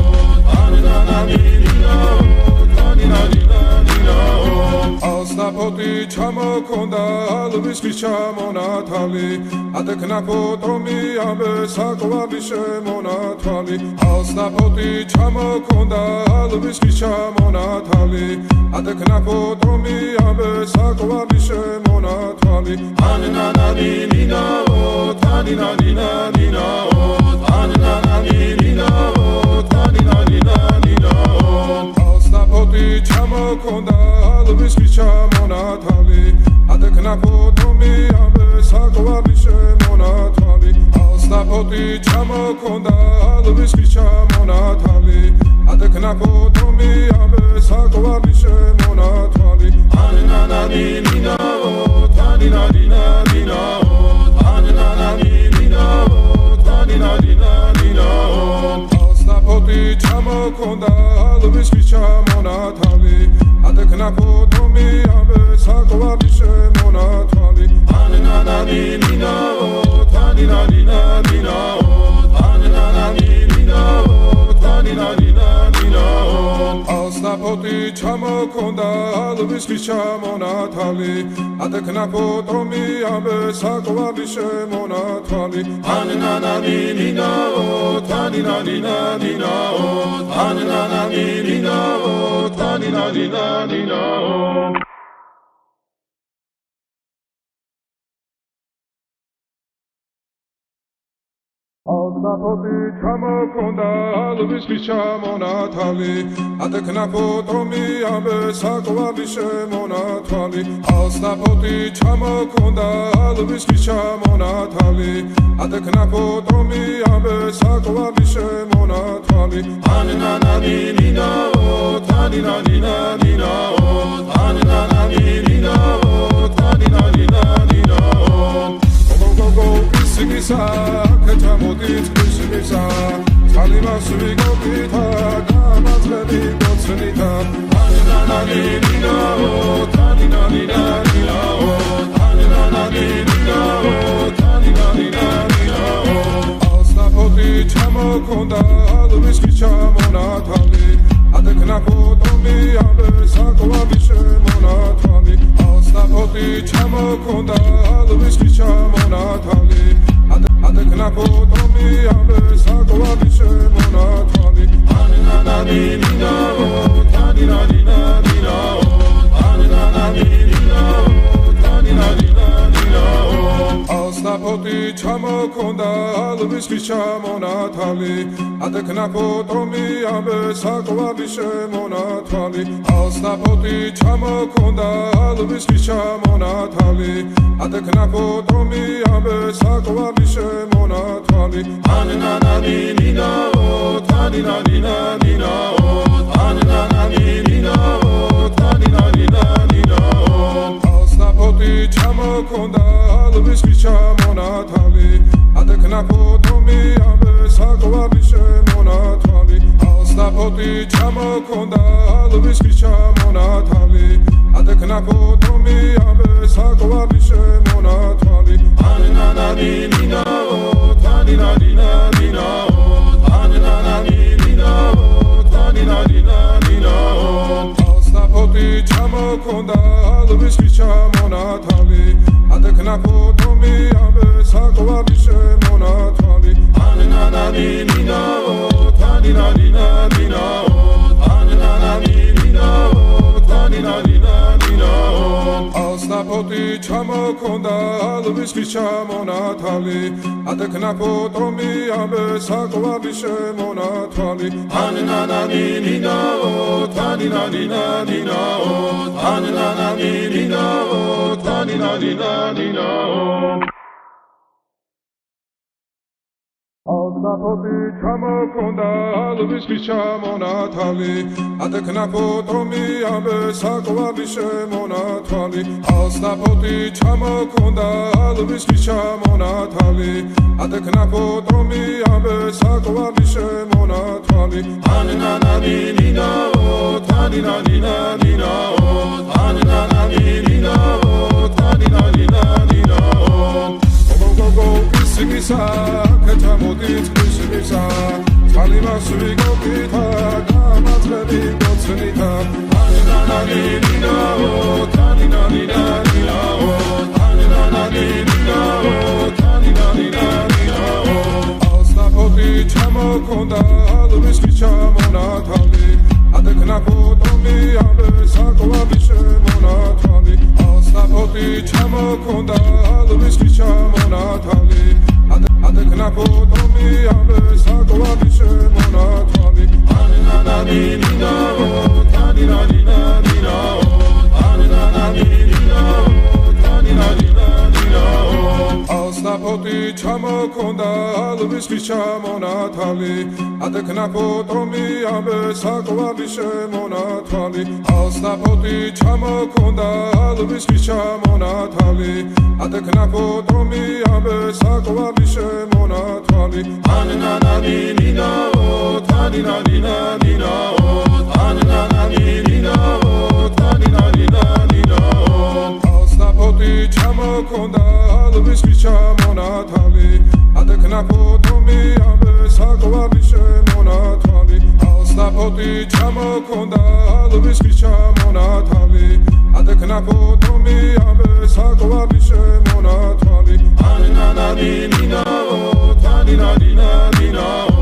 S1: ananananinao taninaninaninao Alnapoti ჩამოქონდა ალვის ჩამონათალი ატეკნა ფოტომი ამე საკვარი შემონათვალი Alnapoti ჩამოქონდა ალვის ჩამონათალი ატეკნა ფოტომი ამე საკვარი შემონათვალი ანანანინინაო თანინანინანინაო ანანანინინაო თანინანინანინაო Alnapoti ჩამოქონდა ალვის ჩამონათალი ატეკნა ფოტომი ამე საკვარი შემონათვალი ავსნაფოთი ჩამოქონდა ალვის ხის ჩამონათალი ადექნაფო თომიამე საკვარი შემონათვალი ანანანი ნინაო თანინადინა დინაო ანანანი ნინაო თანინადინა დინაო ავსნაფოთი ჩამოქონდა ალვის ხის ჩამონათალი ადექნაფო თომიამე საკვარი შემონათვალი ანანანი ნინაო თანინადინა დინაო ანანანი ნინაო თანინადინა დინაო ავსნაფოთი ჩამოქონდა ალვის ხის ჩამონათალი ადექნაფო თომიამე საკვარი შემონათვალი ანანანი ნინაო თანინადინა დინაო ანანანი ნინაო თანინადინა დინაო ავსნაფოთი ჩამოქონდა ალვის ხის ჩამონათალი ადექნაფო თომიამე საკვარი შემონათვალი ავსნაფოთი ჩამოქონდა ალვის ხის ჩამონათალი ადექნაფო თომიამე საკვარი შემონათვალი ანანანი ნინაო თანინადინა დინაო ანანანი ნინაო თანინადინა დინაო გოგო ისიგისა კეთამოდით ისიგისა წალიმასვი გოგითა გამაძლები გოცნითა ანანანი ნინაო თანინადინა დინაო ანანანი ნინაო თანინადინა დინაო ავსნაფოთი ჩამოქონდა ალვის ხის ჩამონათალი ადექნაფო თომიამე საკვარი შემონათვალი ავსნაფოთი ჩამოქონდა ალვის ხის ჩამონათალი ადექნაფო თომიამე საკვარი შემონათვალი ანანანი ნინაო თანინადინა დინაო ანანანი ნინაო თანინადინა დინაო ავსნაფოთი ჩამოქონდა ალვის ხის ჩამონათალი ადექნაფო თომიამე საკვარი შემონათვალი ავსნაფოთი ჩამოქონდა ალვის ხის ჩამონათალი ადექნაფო თომიამე საკვარი შემონათვალი ანანანი ნინაო თანინადინა დინაო ანანანი ნინაო თანინადინა დინაო ავსნაფოთი ჩამოქონდა ალვის ხის ჩამონათალი ადექნაფო თომიამე საკვარი შემონათვალი ავსნაფოთი ჩამოქონდა ალვის ხის ჩამონათალი ადექნაფო თომიამე საკვარი შემონათვალი ანანანი ნინაო თანინადინა დინაო ანანანი ნინაო თანინადინა დინაო ავსნაფოთი ჩამოქონდა ალვის ხის ჩამონათალი ადექნაფო თომიამე საკვარი შემონათვალი ანანანი ნინაო თანინადინა დინაო ანანანი ნინაო თანინადინა დინაო ავსნაფოთი ჩამოქონდა ალვის ხის ჩამონათალი ადექნაფო თომიამე საკვარი შემონათვალი ანანანი ნინაო თანინადინა დინაო ანანანი ნინაო თანინადინა დინაო ავსნაფოთი ჩამოქონდა ალვის ხის ჩამონათალი ადექნაფო თომიამე საკვარი შემონათვალი ავსნაფოთი ჩამოქონდა ალვის ხის ჩამონათალი ადექნაფო თომიამე საკვარი შემონათვალი ანანანი ნინაო თანინადინა დინაო ანანანი ნინაო თანინადინა დინაო გოგო ისიგისა კეთამოდით ისიგისა წალიმასვი გოგითა გამაძლები გოცნითა ანანანი ნინაო თანინადინა დინაო ანანანი ნინაო თანინადინა დინაო ავსნაფოთი ჩამოქონდა ალვის ხის ჩამონათალი ადექნაფო თომიამე საკვარი შემონათვალი ავსნაფოთი ჩამოქონდა ალვის ხის ჩამონათალი ადექნაფო თომიამე საკვარი შემონათვალი ანანანი ნინაო თანინადინა დინაო ანანანი ნინაო თანინადინა დინაო Ოსტაფოტი ჩამოქონდა ალვის ხის ჩამონათალი ატექნა ფოტომი ამე საკვარი შემონათვალი Ოსტაფოტი ჩამოქონდა ალვის ხის ჩამონათალი ატექნა ფოტომი ამე საკვარი შემონათვალი ანანანინინაო თანინანინანინაო ანანანინინაო თანინანინანინაო Ოსტაფოტი ჩამოქონდა ალვის ხის ჩამონათალი ატექნა ფოტომი ამე საკვარი შემონათვალი Ოსტაფოტი ჩამოქონდა ალვის ხის ჩამონათალი ატექნა ფოტომი ამე საკვარი შემონათვალი ანანანინინაო თანინანინანინაო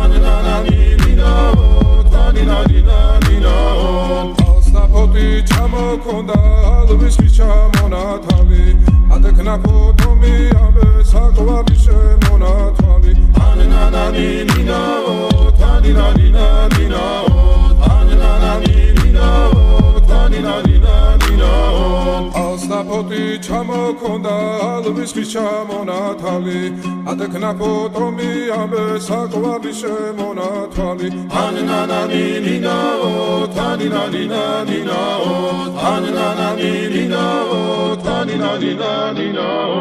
S1: ანანანინინაო თანინანინანინაო Ოსტაფოტი ჩამოქონდა ალვის ხის ჩამონათალი ატექნა ფოტომი ამე საკვარი შემონათვალი ანანანინინაო თანინანინანინაო ანანანინინაო თანინანინანინაო Ოსტაფოტი ჩამოქონდა ალვის ხის ჩამონათალი ატექნა ფოტომი ამე საკვარი შემონათვალი ანანანინინაო თანინანინანინაო ანანანინინაო თანინანინანინაო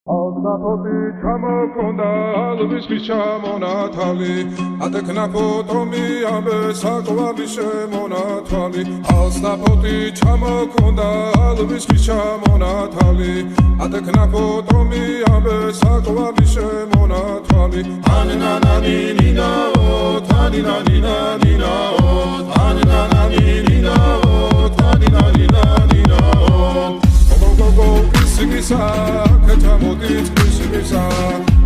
S1: Ოსტაფოტი ჩამოქონდა ალვის ხის ჩამონათალი ატექნა ფოტომი ამე საკვარი შემონათვალი Ოსტაფოტი ჩამოქონდა ალვის ხის ჩამონათალი ატექნა ფოტომი ამე საკვარი შემონათვალი ანანანინინაო თანინანინანინაო ანანანინინაო თანინანინანინაო Sigisa, kachamodit Sigisa,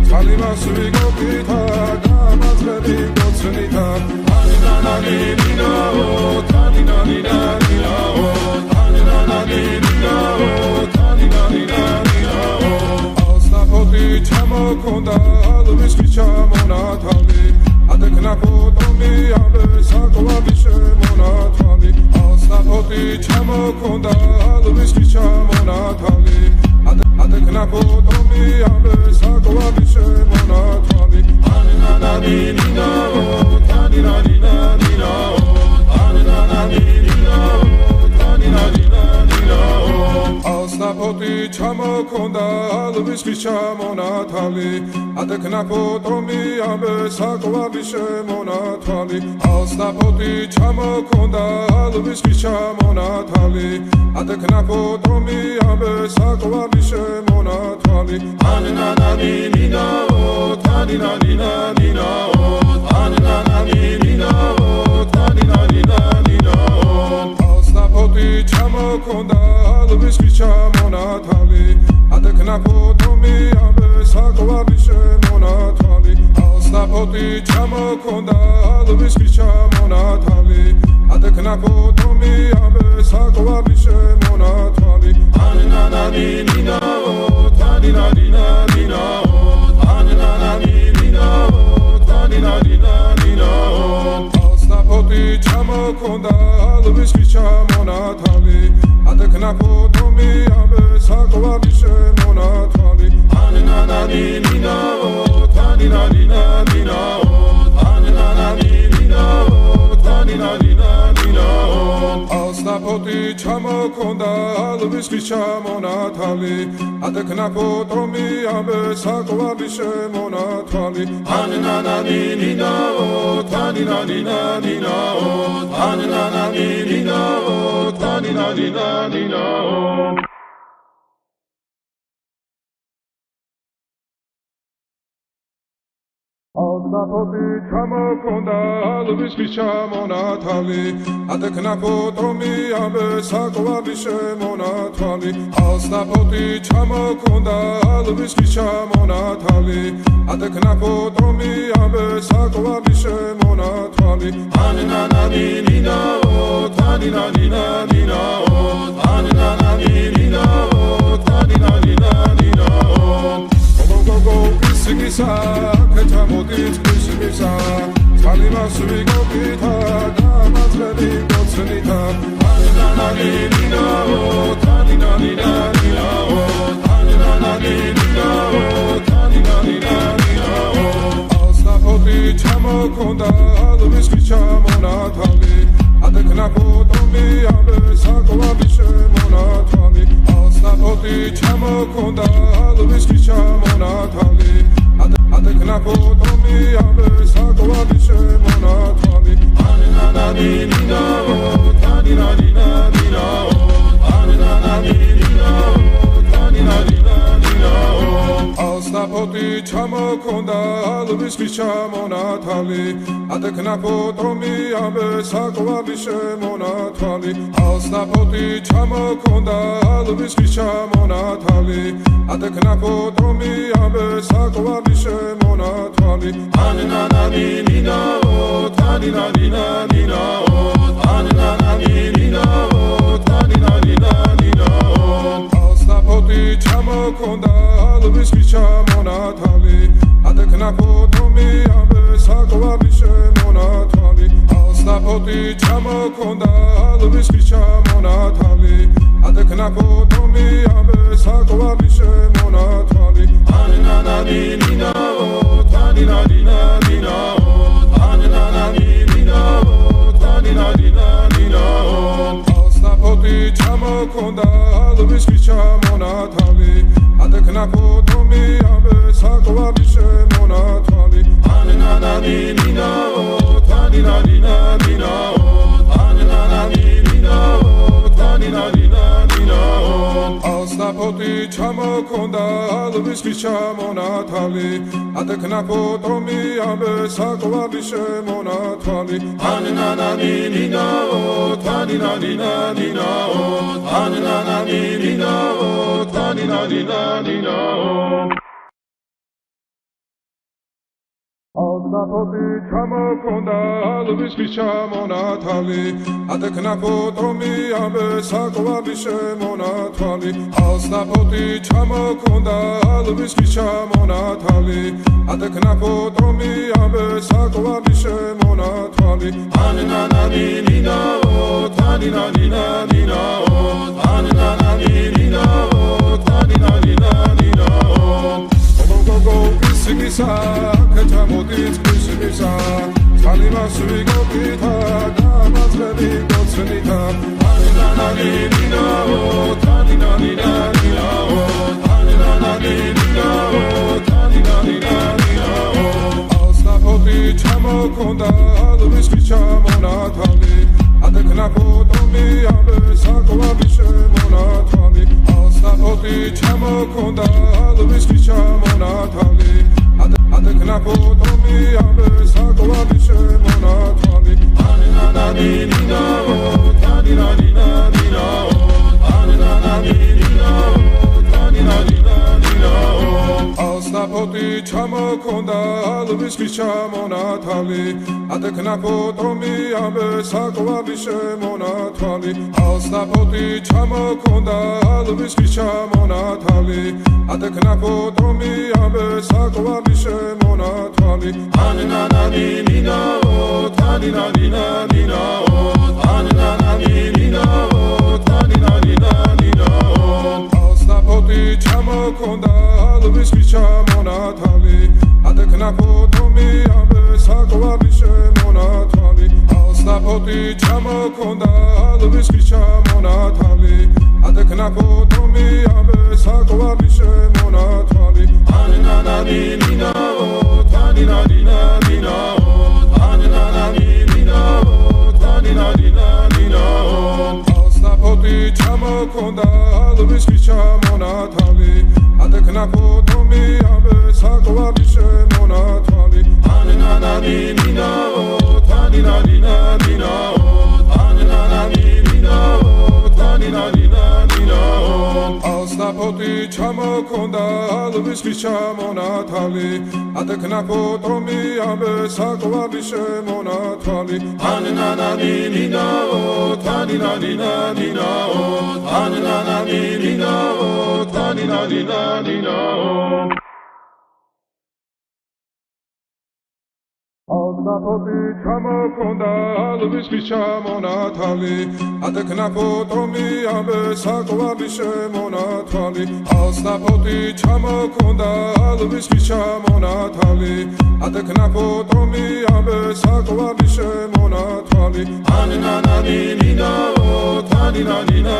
S1: Salimas vigopita, Gamazrebi gotsenita, Anananinaho, Taninaninaho, Anananinaho, Taninaninaho, Ostafoti chamokonda, alvis khis chamonatali, Atekna fotommi ambe sakwari shemonatali, Ostafoti chamokonda, alvis khis chamonatali. Atekna fotommi ambe sakwari shemonatali Anananinaho, taninaninaho Anananinaho, taninaninaho Ოსტაფოტი ჩამოქონდა ალვის ხის ჩამონათალი ატექნა ფოტომი ამე საკვარი შემონათვალი Ოსტაფოტი ჩამოქონდა ალვის ხის ჩამონათალი ატექნა ფოტომი ამე საკვარი შემონათვალი ანანანინინაო თანინანინანინაო ანანანინინაო თანინანინანინაო Ოსტაფოტი ჩამოქონდა ალვის ხის ჩამონათალი ატექნა ფოტომი ამე საკვარი შემონათვალი Ოსტაფოტი ჩამოქონდა ალვის ხის ჩამონათალი ატექნა ფოტომი ამე საკვარი შემონათვალი ანანანინინაო თანინანინანინაო ანანანინინაო თანინანინანინაო Ოსტაფოტი ჩამოქონდა ალვის ხის ჩამონათალი ატექნა ფოტომი ამე საკვარი შემონათვალი ანანანინინაო თანინანინანინაო ანანანინინაო თანინანინანინაო Ოსტაფოტი ჩამოქონდა ალვის ხის ჩამონათალი ატექნა ფოტომი ამე საკვარი შემონათვალი ანანანინინაო თანინანინანინაო ანანანინინაო თანინანინანინაო Ოსტაფოტი ჩამოქონდა ალვის ხის ჩამონათალი ატექნა ფოტომი ამე საკვარი შემონათვალი Ოსტაფოტი ჩამოქონდა ალვის ხის ჩამონათალი ატექნა ფოტომი ამე საკვარი შემონათვალი ანანანინინაო თანინანინანინაო ანანანინინაო თანინანინანინაო Sigisa, kachamodit Sigisa, Salima ვიგობითა და მაძლევი გოცნითა ანანანინინაო თანინანინანინაო ანანანინინაო თანინანინანინაო ასნაფოთი ჩამოქონდა ალვის ჩამონათალი ადექნა ფოტომი ამე საკვარი შემონათალი ასნაფოთი ჩამოქონდა ალვის ჩამონათალი adekna potomi abe sakwadi shemonatali anananinawo taninaninawo anananinawo taninaninawo asnapoti chamokonda alvis chamonatali adekna potomi abe sakwadi shemonatali asnapoti chamokonda alvis chamonatali adekna potomi abe sakwadi shemonatali anananinawo taninaninawo anananinawo taninaninawo asnapoti chamokonda alvis chamonatali adekna potomi abe sakwadi shemonatali asnapoti chamokonda alvis chamonatali adekna potomi abe sakwadi shemonatali anananinawo taninaninawo anananinawo taninaninawo asnapoti chamokonda alvis chamonatali adekna potomi abe sakwadi shemonatali anananinawo taninaninawo anananinawo taninaninawo asnapoti chamokonda alvis chamonatali adekna potomi abe sakwadi shemonatali anananinawo taninaninawo anananinawo taninaninawo asnapoti chamokonda alvis chamonatali adekna potomi abe sakwadi shemonatali asnapoti chamokonda alvis chamonatali adekna potomi abe sakwadi shemonatali anananinawo taninaninawo anananinawo taninaninawo go isigisa kachamodit kusimisa salimas vigobita da mazdeli gocnita anananinawo taninaninawo anananinawo taninaninawo asnapoti chamokonda alvis chamonatali adekna potomi abe sakwadi shemonatali asnapoti chamokonda alvis chamonatali adekna potomi abe sakwadi shemonatali anananinawo taninaninawo anananinawo taninaninawo asnapoti chamokonda alvis chamonatali adekna potomi abe sakwadi shemonatali asnapoti chamokonda alvis chamonatali adekna potomi abe sakwadi shemonatali anananinawo taninaninawo anananinawo taninaninawo asnapoti chamokonda alvis chamonatali adekna potomi abe sakwadi shemonatali asnapoti chamokonda alvis chamonatali adekna potomi abe sakwadi shemonatali anananinawo taninaninawo anananinawo taninaninawo asnapoti chamokonda alvis chamonatali adekna potomi abe sakwadi shemonatali anananinawo taninaninawo anananinawo taninaninawo asnapoti chamokonda alvis chamonatali adekna potomi abe sakwadi shemonatali anananinawo taninaninawo anananinawo taninaninawo Alsapoti chamokonda alvis chamonatali Atekna potomi abe sakovali shemonatali Alsapoti chamokonda alvis chamonatali Atekna potomi abe sakovali shemonatali Anina nina o tanina nina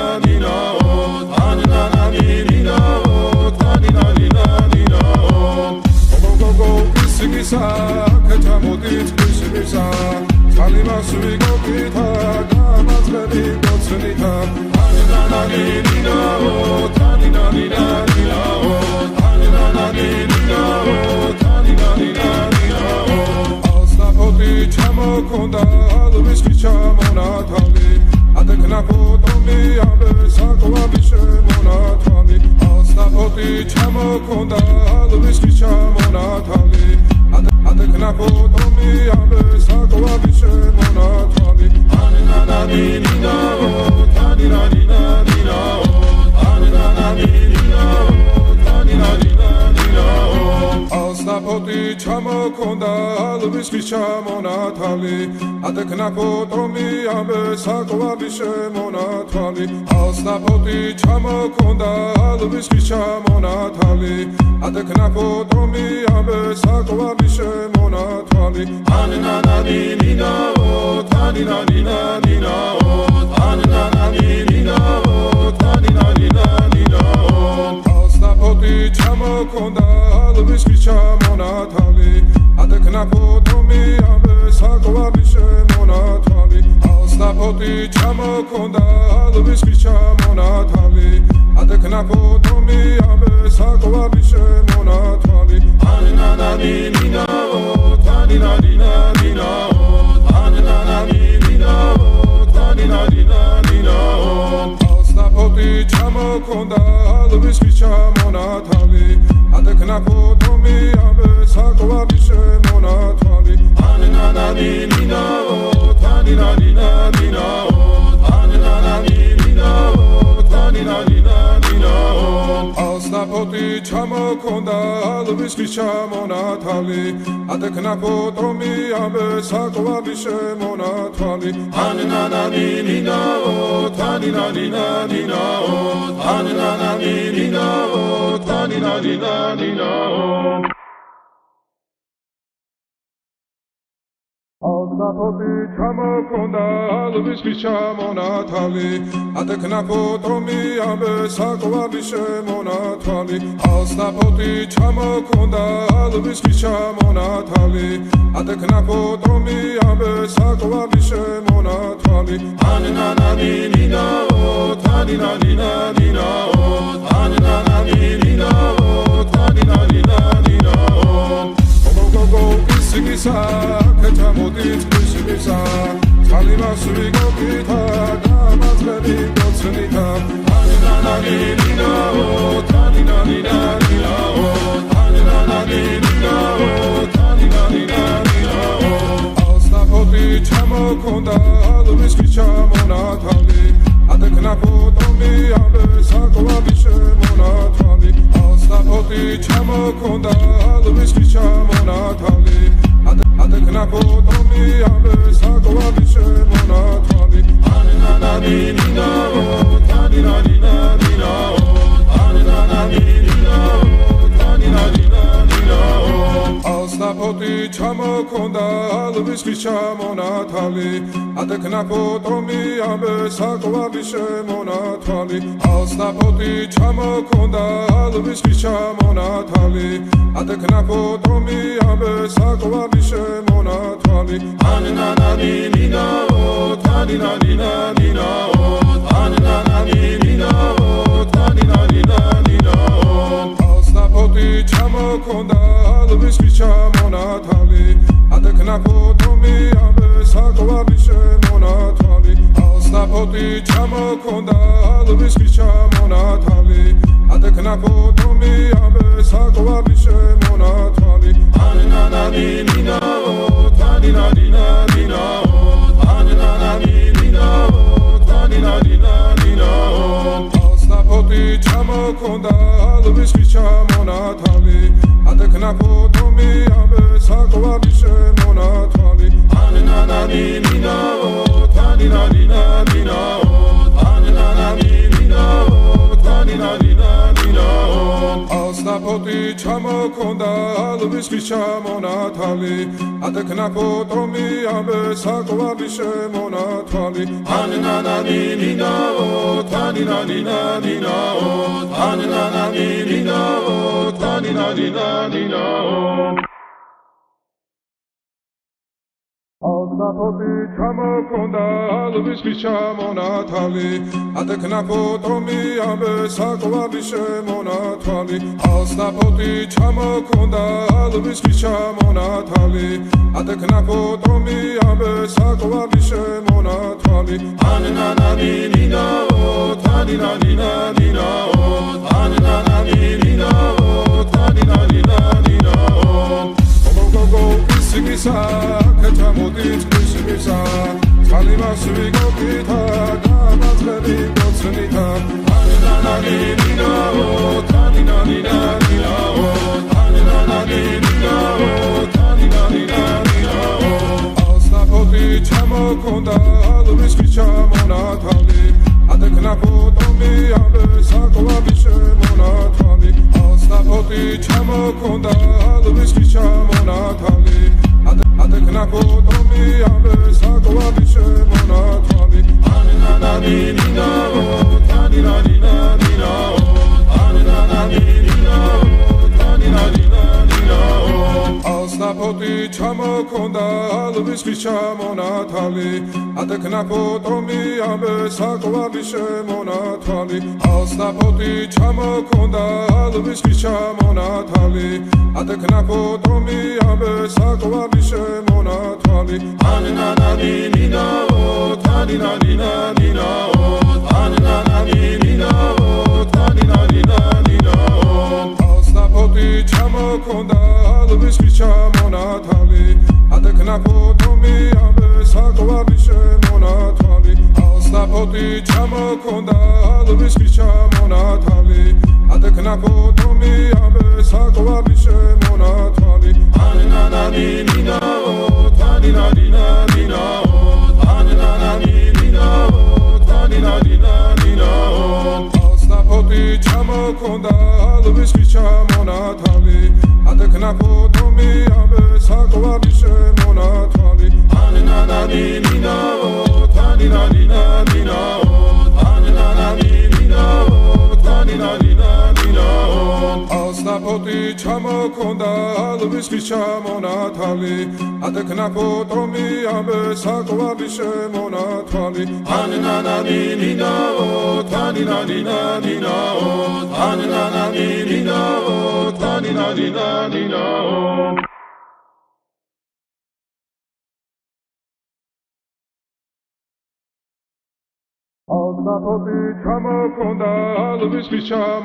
S1: o Anina nina o tanina nina o Go Sigisa, Katamodit, Sigisa, Talima Suigo Kita, Damas Lady Gotsunita, Anina Nina, Tanina Nina, Anina Nina, Tanina Nina, Alsapoti Chamokonda, Luis Chamonatali, Atekna Potomi, Abe Sakova Bishemonatali, Alsapoti Chamokonda, Luis Chamonatali. Atekna potomi abe sakova bishemonatali Anina nina o tanina nina o Anina nina o tanina nina o Alsapoti chamokonda alvis chamonatali Atekna potomi abe sakova bishemonatali Alsapoti chamokonda alvis chamonatali Atekna potomi abe sakova bishemonatali Anina nina o tanina nina o Anina nina o tanina nina o Alsapoti chamokonda alvis chamonatali Atekna potomi abe sakova bishemonatali Alsapoti chamokonda alvis chamonatali Atekna potomi abe sakova bishemonatali Anina nina o tanina nina o Anina nina o tanina nina o Alsapoti chamokonda alvis chamonatali Atekna potomi abe sakova bishemonatali Anina nina o tanina nina o Anina nina o tanina nina o Alsapoti chamokonda alvis chamonatali Atekna potomi abe sakova bishemonatali Anina nina o tanina nina o Anina nina o tanina nina o Alsapoti chamokonda alvis chamonatali Atekna potomi abe sakova bishemonatali Alsapoti chamokonda alvis chamonatali Atekna potomi abe sakova bishemonatali Anina nina o tanina nina o Anina nina o tanina nina o Go Sigisa, Katamodit, Sigisa, Talima Suigo Kita, Damas Lady Gotsunita, Anina nina o tanina nina o Anina nina o tanina nina o Alsapoti chamokonda alvis chamonatali Atekna potomi abe sakova bishemonatali Alsapoti chamokonda alvis chamonatali Atekna potomi abe sakova bishemonatali Anina nina o tanina nina o Anina nina o tanina nina o Alsapoti chamokonda alvis chamonatali Atekna potomi abe sakova bishemonatali Alsapoti chamokonda alvis chamonatali Atekna potomi abe sakova bishemonatali Anina nina o tanina nina o Anina nina o tanina nina o Alsapoti chamokonda alvis chamonatali Atekna potomi abe sakova bishemonatali Alsapoti chamokonda alvis chamonatali Atekna potomi abe sakova bishemonatali Anina nina o tanina nina o Anina nina o tanina nina o Alsapoti chamokonda alvis chamonatali Atekna potomi abe sakova bishemonatali alvis monatali atekna potomi abe sakwali monatali anna nina o tani nina o anna nina o tani nina o Alsapoti chamokonda alvis monatali atekna potomi abe sakwali monatali Alsapoti chamokonda alvis monatali atekna potomi abe sakwali monatali anna nina o tani nina o anna nina o tani nina o go Sigisa, Katamodit, Sigisa, Salima Sugita, Damascadi, Botsanita, Ananina, Tanina, Ananina, Tanina, Alsapoti, Chamokonda, Alvis monatali, Atekna Potomi, Abe Sakwali monatali, Alsapoti, Chamokonda, Alvis monatali. Atekna potomi abe sakwali monatali anna nina o tani nina o anna nina o tani nina o Alsapoti chamokonda alvis monatali atekna potomi abe sakwali monatali Alsapoti chamokonda alvis monatali atekna potomi abe sakwali monatali anna nina o tani nina o anna nina o tani nina o Alsapoti chamokonda alvis monatali atekna potomi abe sakwali monatali Alsapoti chamokonda alvis monatali atekna potomi abe sakwali monatali anna nina o tani nina o anna nina o tani nina o Alsapoti chamokonda alvis monatali atekna potomi abe sakwali monatali anna nina o tani nina o anna nina o tani nina o Alsapoti chamokonda alvis monatali atekna potomi abe sakwali monatali anna nina o tani nina o anna nina o tani nina o Alsapoti chamokonda alvis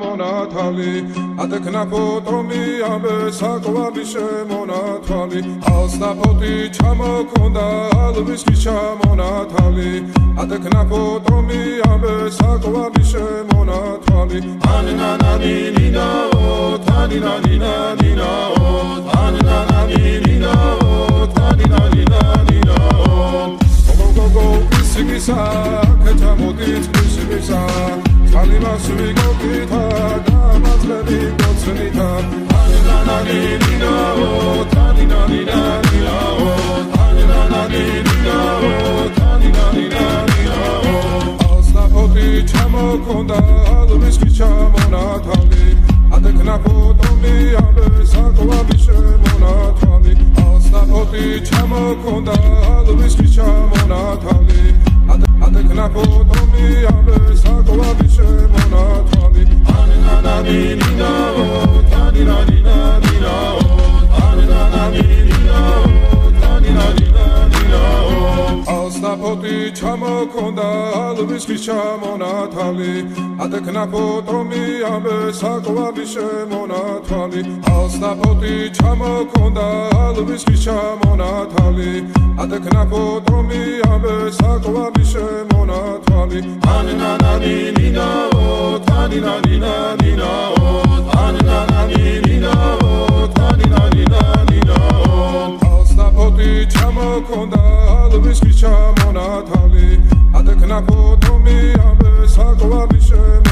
S1: monatali atekna potomi abe sakwali monatali Alsapoti chamokonda alvis monatali atekna potomi abe sakwali monatali anna nina o tani nina o anna nina o tani nina o go Sigisa, Katamodit, Sigisa, Salima Sugita, Damascadi, Botsanita, Anna nina o tani nina o anna nina o tani nina o Alsapoti chamokonda alvis monatali atekna potomi abe sakwali monatali Alsapoti chamokonda alvis monatali atekna potomi abe sakwali monatali anna nina o tani nina o anna nina o tani nina o Alsapoti chamokonda alvis monatali atekna potomi abe sakwali monatali Alsapoti chamokonda alvis monatali atekna potomi abe sakwali monatali anna nina o tani nina o anna nina o tani nina o Alsapoti chamokonda alvis monatali atekna potomi abe sakwali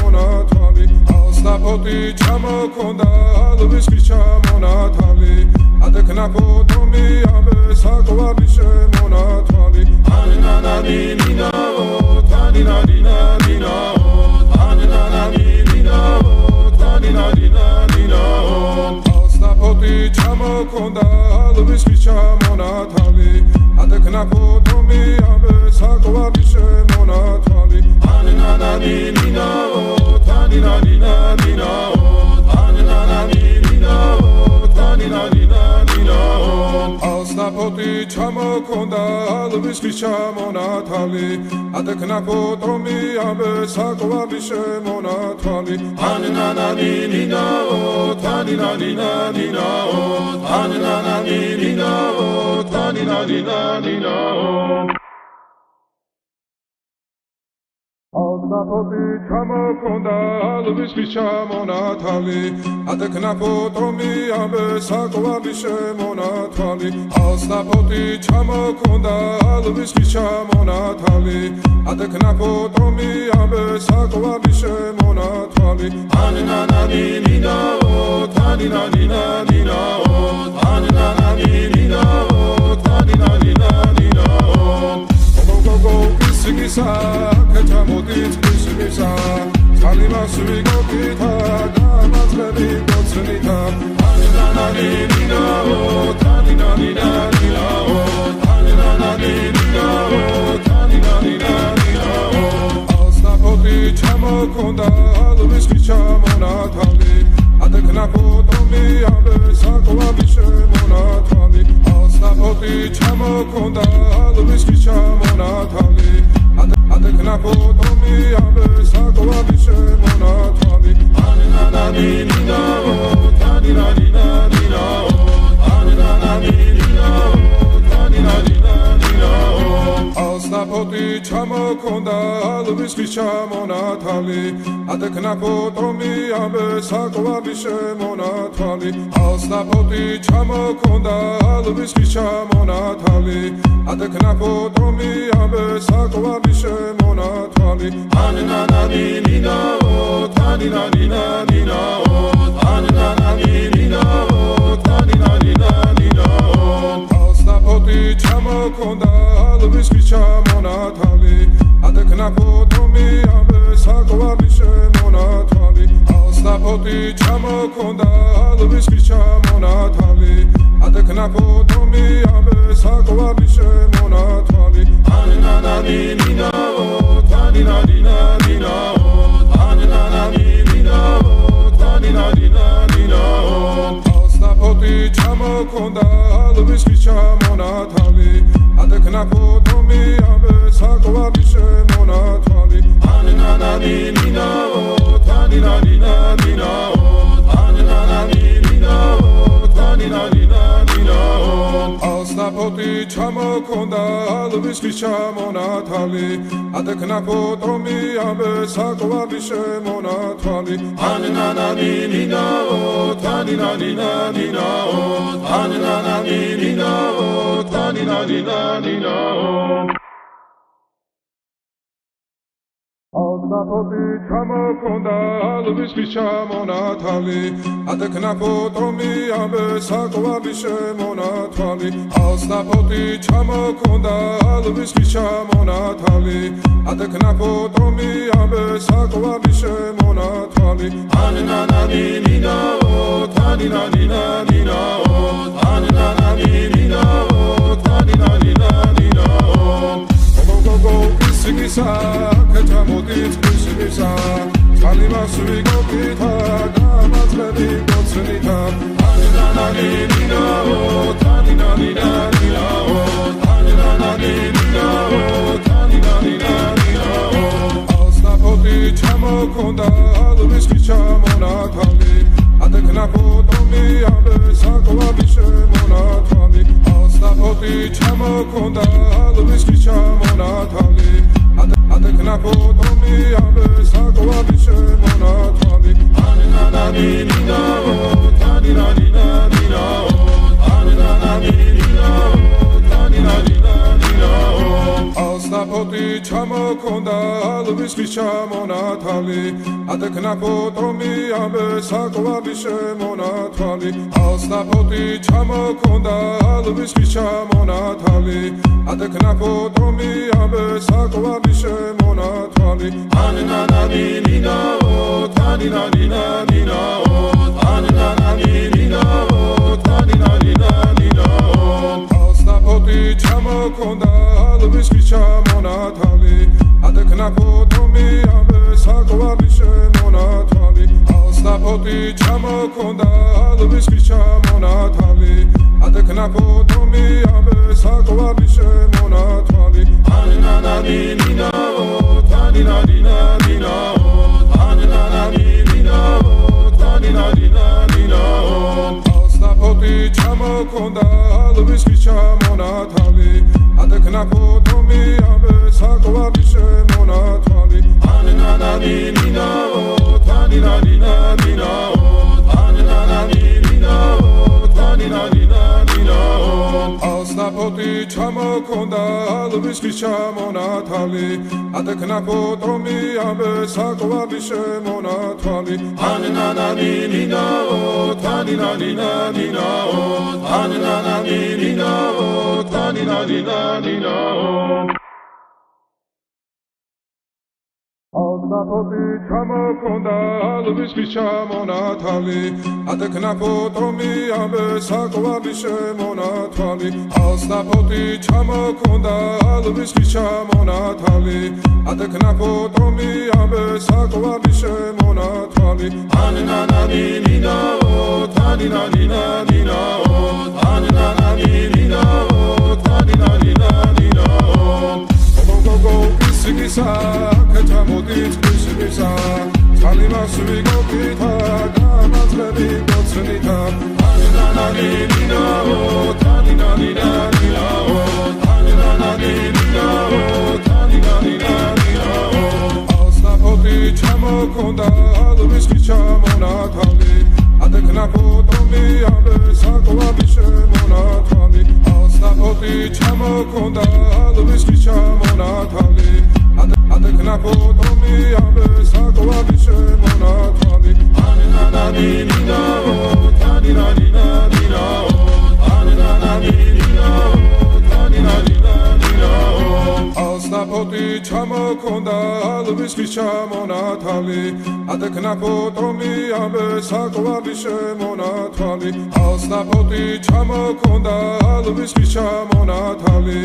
S1: monatali Alsapoti chamokonda alvis monatali ატეკნაფო ტომი ამე საკვარი შემონათვალი ანანანინინაო თანინანინანინაო ანანანინინაო თანინანინანინაო ასნაფოთი ჩამოქონდა ალვის ჩამონათვალი ატეკნაფო ტომი ამე საკვარი შემონათვალი ანანანინინაო თანინანინანინაო ანანანინინაო თანინანინანინაო ასნაფოთი ჩამოქონდა ალვის ჩამონათვალი ატეკნაფო ტომი ამე საკვარი შემონათვალი ანანანინინაო თანინანინანინაო ანანანინინაო თანინანინანინაო ასნაფოთი ჩამოქონდა ალვის ჩამონათვალი ატეკნაფო ტომი ამე საკვარი შემონათვალი ასნაფოთი ჩამოქონდა ალვის ჩამონათვალი ატეკნაფო ტომი ამე საკვარი შემონათვალი ანანანინინაო თანინანინანინაო ანანანინინაო თანინანინანინაო გოგოგოგისიგისა კეთამოდით ისიგისა წალიმას ვიგოგითა დამაწყები გოცნითა ანანანინინაო თანინანინანინაო ანანანინინაო თანინანინანინაო ასნაფოთი ჩამოქონდა ალვის ჩამონათვალი ატეკნაფო ტომი ამე საკვარი შემონათვალი ასნაფოთი ჩამოქონდა ალვის ჩამონათვალი ატეკნაფო ტომი ამე საკვარი შემონათვალი ანანანინინაო თანინანინანინაო ანანანინინაო თანინანინანინაო ასნაფოთი ჩამოქონდა ალვის ჩამონათვალი ატეკნაფო ტომი ამე საკვარი შემონათვალი ასნაფოთი ჩამოქონდა ალვის ჩამონათვალი ატეკნაფო ტომი ამე საკვარი შემონათვალი ანანანინინაო თანინანინანინაო ანანანინინაო თანინანინანინაო ასნაფოთი ჩამოქონდა ალვის ჩამონათვალი ატეკნაფო ტომი ამე საკვარი შემონათვალი ასნაფოთი ჩამოქონდა ალვის ჩამონათვალი ატეკნაფო ტომი ამე საკვარი შემონათვალი ანანანინინაო თანინანინანინაო ანანანინინაო თანინანინანინაო ასნაფოთი ჩამოქონდა ალვის ჩამონათვალი ატეკნაფო ტომი ამე საკვარი შემონათვალი ანანანინინაო თანინანინანინაო ანანანინინაო თანინანინანინაო ასნაფოთი ჩამოქონდა ალვის ჩამონათვალი ატეკნაფო ტომი ამე საკვარი შემონათვალი ანანანინინაო თანინანინანინაო ანანანინინაო თანინანინანინაო ასნაფოთი ჩამოქონდა ალვის ჩამონათვალი ატეკნაფო ტომი ამე საკვარი შემონათვალი ასნაფოთი ჩამოქონდა ალვის ჩამონათვალი ატეკნაფო ტომი ამე საკვარი შემონათვალი ანანანინინაო თანინანინანინაო ანანანინინაო თანინანინანინაო გოგოგოგისიგისა კეთამოდით ისიგისა წალიმას ვიგოგითა დამაწყები გოცნითა ანანანინინაო თანინანინანინაო ანანანინინაო თანინანინანინაო ასნაფოთი ჩამოქონდა ალვის ჩამონათვალი ატეკნაფო ტომი ამე საკვარი შემონათვალი ასნაფოთი ჩამოქონდა ალვის ჩამონათვალი ატეკნაფო ტომი ამე საკვარი შემონათვალი ანანანინინაო თანინანინანინაო ანანანინინაო თანინანინანინაო ასნაფოთი ფოტი ჩამოქონდა ალვის ხის ჩამონათალი ატექნა ფოტომი ამე საკვალი შემონათვალი ალსა ფოტი ჩამოქონდა ალვის ხის ჩამონათალი ატექნა ფოტომი ამე საკვალი შემონათვალი ანანანინინაო თანინანინანინაო ანანანინინაო თანინანინანინაო ალსა ფოტი ჩამოქონდა ალვის ხის ჩამონათალი ატექნა ფოტომი ამე საკვალი შემონათვალი ალსა ფოტი ჩამოქონდა ალვის ხის ჩამონათალი ატექნა ფოტომი ამე საკვალი შემონათვალი ანანანინინაო თანინანინანინაო ანანანინინაო თანინანინანინაო ალსა ფოტი ჩამოქონდა ალვის ხის ჩამონათალი ატექნა ფოტომი ამე საკვალი შემონათვალი ანანანინინაო თანინანინანინაო ანანანინინაო თანინანინანინაო ალსა ფოტი ჩამოქონდა ალვის ხის ჩამონათალი ატექნა ფოტომი ამე საკვალი შემონათვალი ანანანინინაო თანინანინანინაო ანანანინინაო თანინანინანინაო ალსა ფოტი ჩამოქონდა ალვის ხის ჩამონათალი ატექნა ფოტომი ამე საკვალი შემონათვალი ალსა ფოტი ჩამოქონდა ალვის ხის ჩამონათალი ატექნა ფოტომი ამე საკვალი შემონათვალი ანანანინინაო თანინანინანინაო ანანანინინაო თანინანინანინაო გოგო ისიგისა კეთამოდით ისიგისა წალიმას ვიგოქითა გამაძლები გოცნითა ანანანინინაო თანინანინანინაო ანანანინინაო თანინანინანინაო ალსა ფოტი ჩამოქონდა ალვის ხის ჩამონათალი ატექნა ფოტომი ამე საკვალი შემონათვალი ალსა ფოტი ჩამოქონდა ალვის ხის ჩამონათალი ატექნა ფოტომი ამე საკვალი შემონათვალი ანანანინინაო თანინანინანინაო ანანანინინაო თანინანინანინაო ალსა ფოტი ჩამოქონდა ალვის ხის ჩამონათალი ატექნა ფოტომი ამე საკვალი შემონათვალი ალსა ფოტი ჩამოქონდა ალვის ხის ჩამონათალი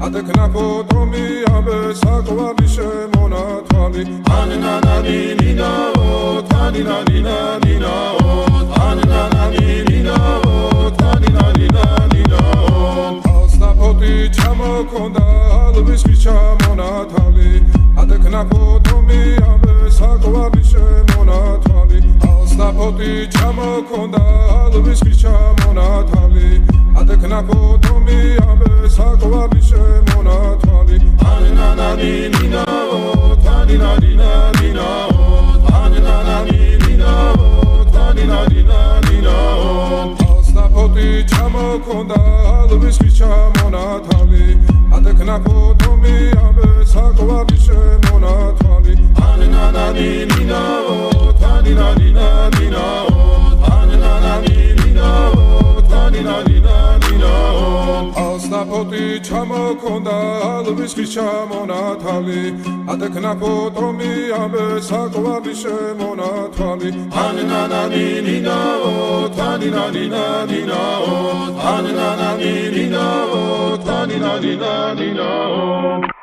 S1: ატექნა ფოტომი ამე საკვალი შემონათვალი ანანანინინაო თანინანინანინაო ანანანინინაო თანინანინანინაო ალსა ფოტი ჩამოქონდა ალვის ხის ჩამონათალი ატექნა ფოტომი ამე საკვალი შემონათვალი ალსა ფოტი ჩამოქონდა ალვის ხის ჩამონათალი ატექნა ფოტომი ამე საკვალი შემონათვალი ანანანინინაო თანინანინანინაო ანანანინინაო თანინანინანინაო ალსა ფოტი ჩამოქონდა ალვის ხის ჩამონათალი ატექნა ფოტომი ამე საკვალი შემონათვალი ანანანინინაო თანინანინანინაო ანანანინინაო თანინანინანინაო ალსა ფოტი ჩამოქონდა ალვის ხის ჩამონათალი ატექნა ფოტომი ამე საკვალი შემონათვალი ანანანინინაო თანინანინანინაო ანანანინინაო თანინანინანინაო